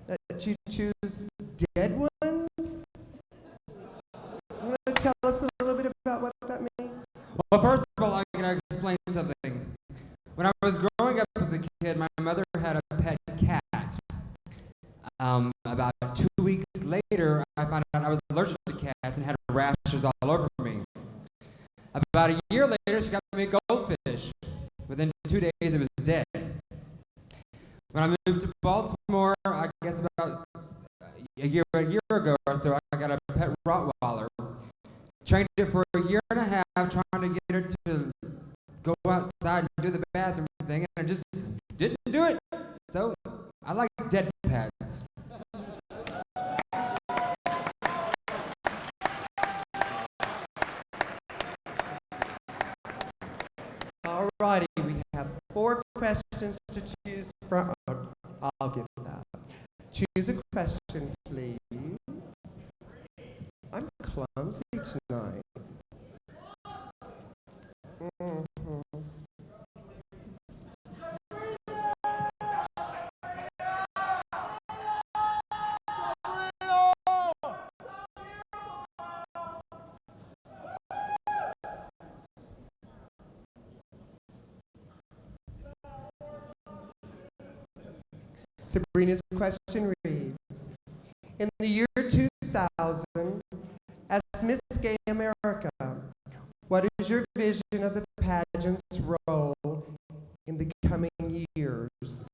Speaker 6: that you choose dead ones. You want to tell us a little bit about what that means?
Speaker 7: Well, first of all, I'm going to explain something. When I was growing up as a kid, my mother had a pet cat. About 2 weeks later, I found out I was allergic to cats and had rashes all over me. About a year later, she got me a goldfish. Within 2 days, it was dead. When I moved to Baltimore, I guess about a year ago or so, I got a pet Rottweiler. Trained it for a year and a half, trying to get her to go outside and do the bathroom thing, and I just didn't do it. So I like dead pets.
Speaker 6: All righty, we have 4 questions to choose from. I'll get that. Choose a question, please. I'm clumsy tonight. Sabrina's question reads, in the year 2000, as Miss Gay America, what is your vision of the pageant's role in the coming years?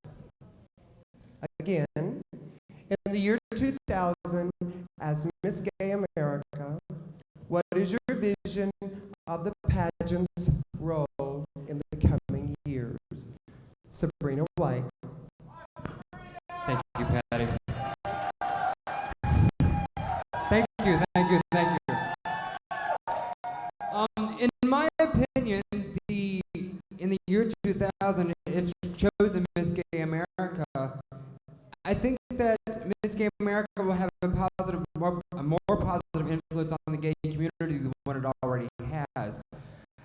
Speaker 6: Again, in the year 2000, as Miss Gay America, what is your vision of the pageant's role in the coming years? Sabrina White.
Speaker 7: Thank you, Patty. Thank you. In my opinion, in the year 2000, if chosen Miss Gay America, I think that Miss Gay America will have a more positive influence on the gay community than what it already has.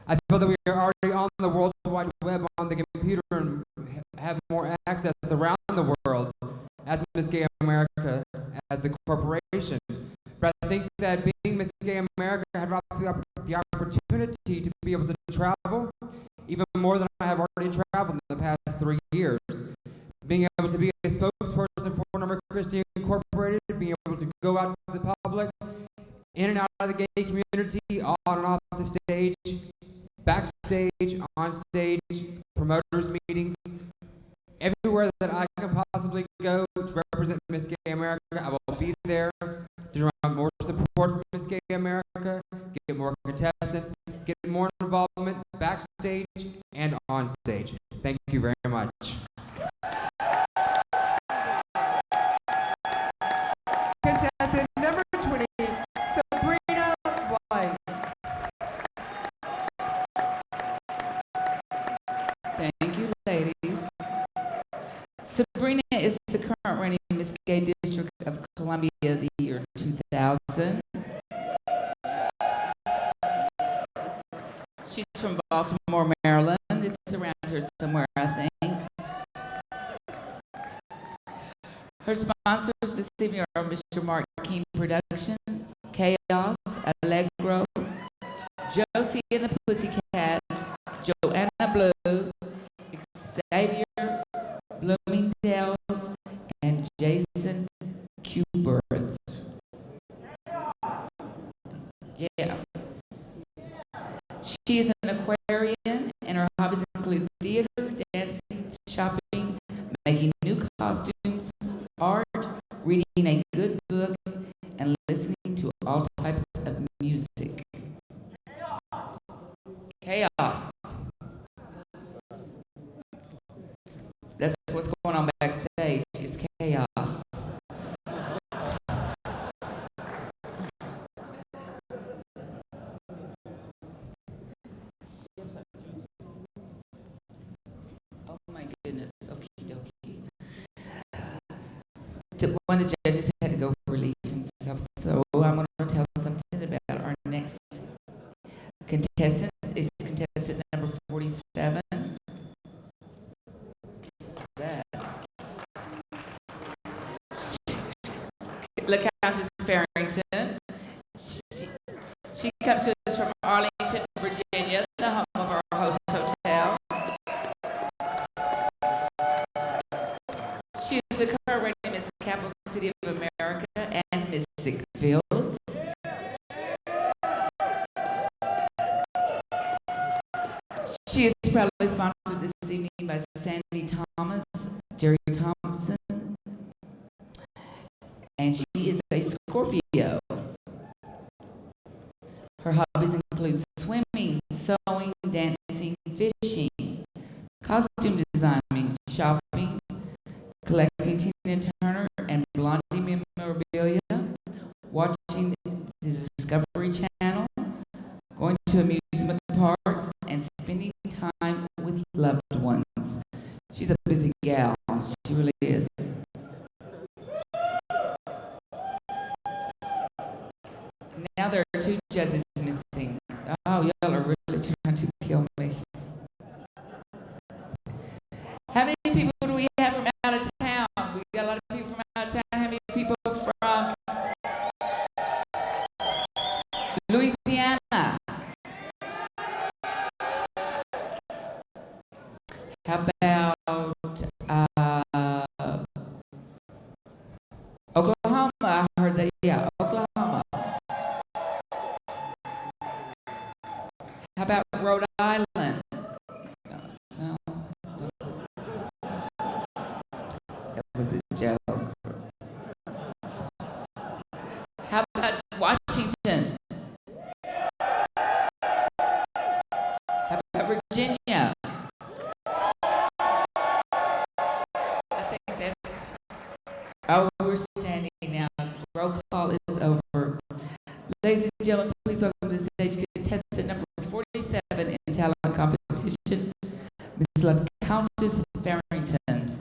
Speaker 7: I feel that we are already on the World Wide Web on the computer and have more access around the world as Miss Gay America, as the corporation. But I think that being Miss Gay America, I had the opportunity to be able to travel even more than I have already traveled in the past 3 years. Being able to be a spokesperson for Number Christie Incorporated, being able to go out to the public, in and out of the gay community, on and off the stage, backstage, on stage, promoters meetings, everywhere that I can possibly go to represent Miss Gay America, I will be there to drum more support for Miss Gay America, get more contestants, get more involvement backstage and on stage. Thank you very much.
Speaker 6: Contestant number 20, Sabrina White.
Speaker 3: Thank you, ladies. Sabrina is the current reigning Miss Gay District of Columbia of the year 2000. She's from Baltimore, Maryland. It's around here somewhere, I think. Her sponsors this evening are Mr. Mark King Productions, Chaos, Allegro, Josie and the Pussycats, Joanna Blue, Xavier, Bloomingdale's, and Jason Cuberth. Yeah. She is an Aquarian, and her hobbies include theater, dancing, shopping, making new costumes, art, reading a good book, and one of the judges had to go relieve himself, so I'm going to tell something about our next contestant. Is contestant number 47. That. La Countess Farrington. She comes to us from Arlington, Virginia, the home of our host hotel. She is the current reigning Miss Capital City of America and Miss Fields. She is proudly sponsored this evening by Sandy Thomas, Jerry Thompson, and she is a Scorpio. Her hobbies include swimming, sewing, dancing, fishing, costume designing, shopping, collecting Tina Turner and Blondie memorabilia, watching the Discovery Channel, going to amusement parks, and spending time with loved ones. She's a busy gal. She really is. Now there are 2 judges missing. Oh, y'all are really trying to kill me. How many people do we have from out of town? We got a lot of people from out of town. How many people from Louisiana? How about Oklahoma? I heard that, yeah, Oklahoma. How about Rhode Island? No. That was a joke. How about Washington? How about Virginia? I think that's... Oh, we're standing now. The roll call is over. Ladies and gentlemen, please welcome to the stage contestant number 47 in talent competition, Ms. La Countess Farrington.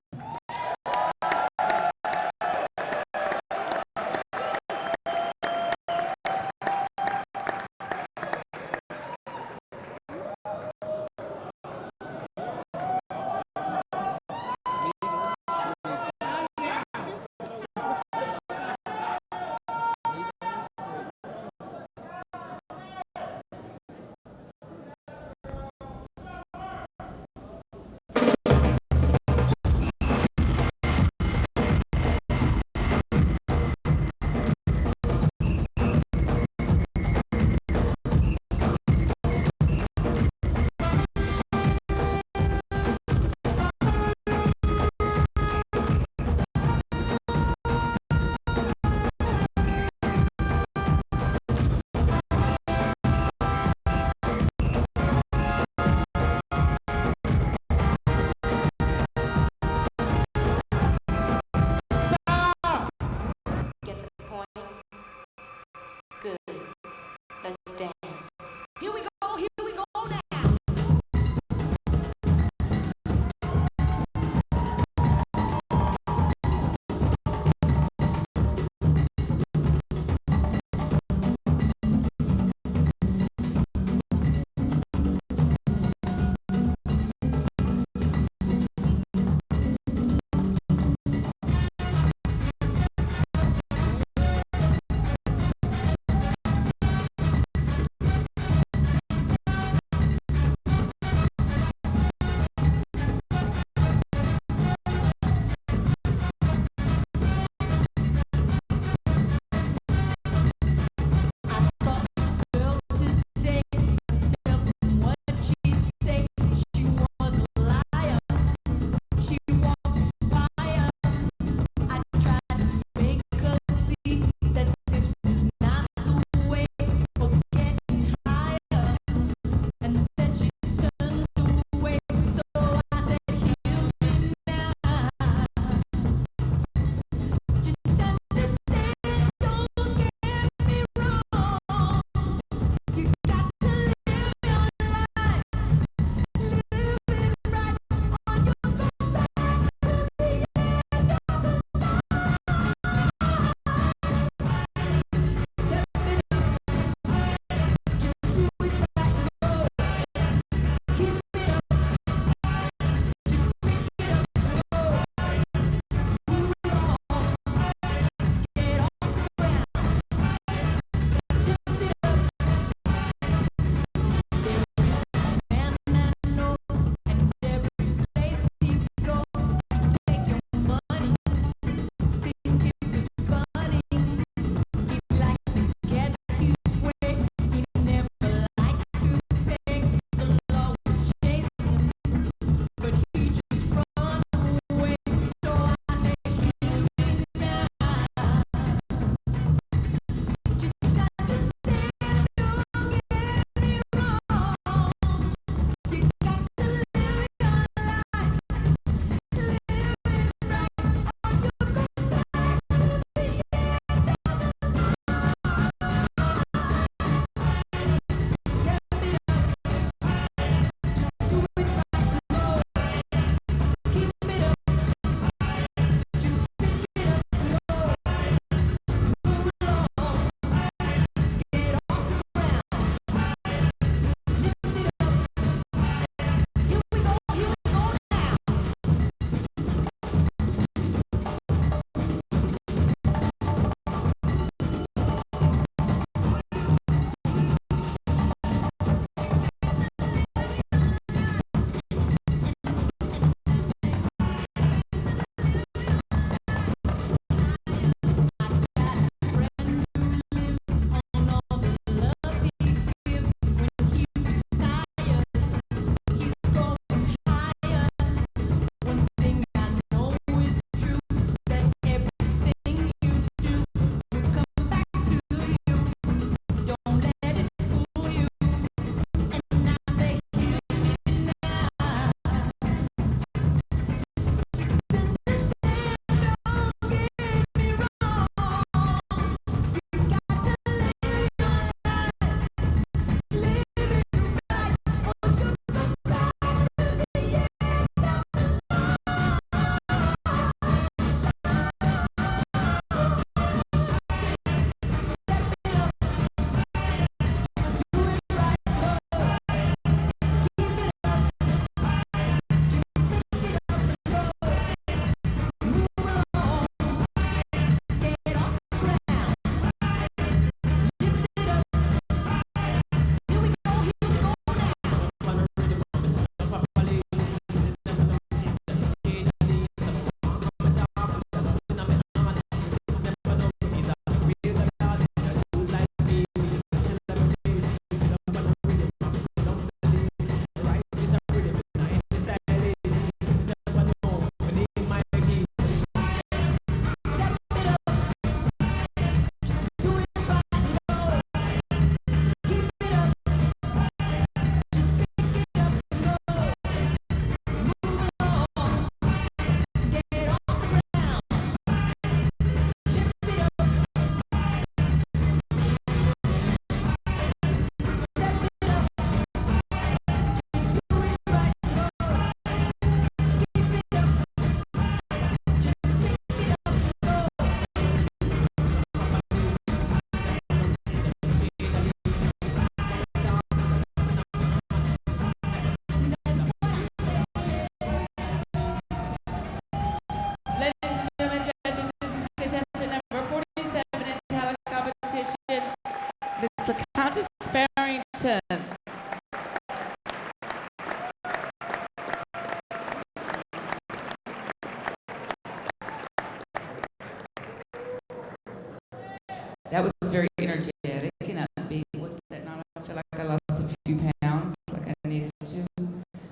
Speaker 3: That was very energetic and upbeat. Was that not? I feel like I lost a few pounds, like I needed to.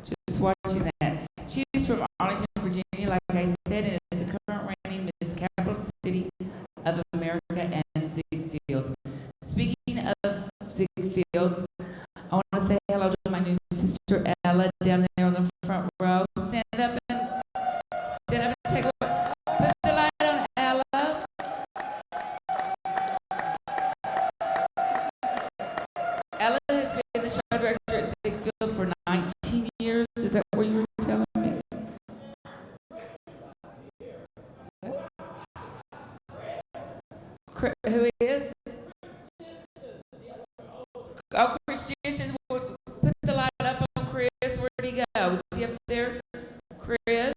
Speaker 3: Just watching that. She's from Arlington, Virginia, like I said, and is the current reigning Miss Capital City of America and Ziegfelds. Speaking of Ziegfelds, I want to say hello to my new sister Ella down there on the front row. Stand up and take a look. Put the light on, Ella. Ella has been the show director at Ziegfelds for 19 years. Is that what you were telling me? Who is? Oh, Chriistina, put the light up on Chris. Where'd he go? Is he up there? Chris?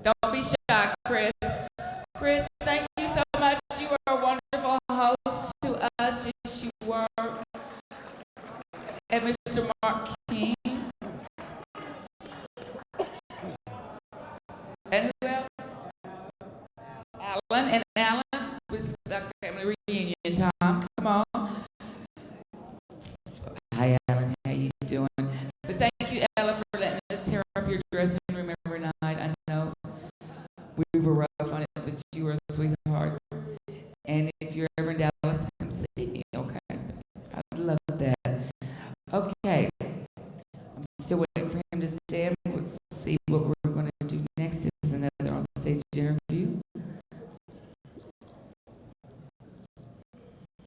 Speaker 3: Don't be shy, Chris. Chris, thank you so much. You are a wonderful host to us. Yes, you were. And Mr. Mark King. And who else? Alan. And Alan was like family reunion time. Come on. Hi, Alan. How you doing? But thank you, Ella, for letting us tear up your dressing room every night. I know we were rough on it, but you were a sweetheart. And if you're ever in Dallas, come see me, okay? I'd love that. Okay. I'm still waiting for him to stand. We'll see what we're going to do next. This is another on stage interview.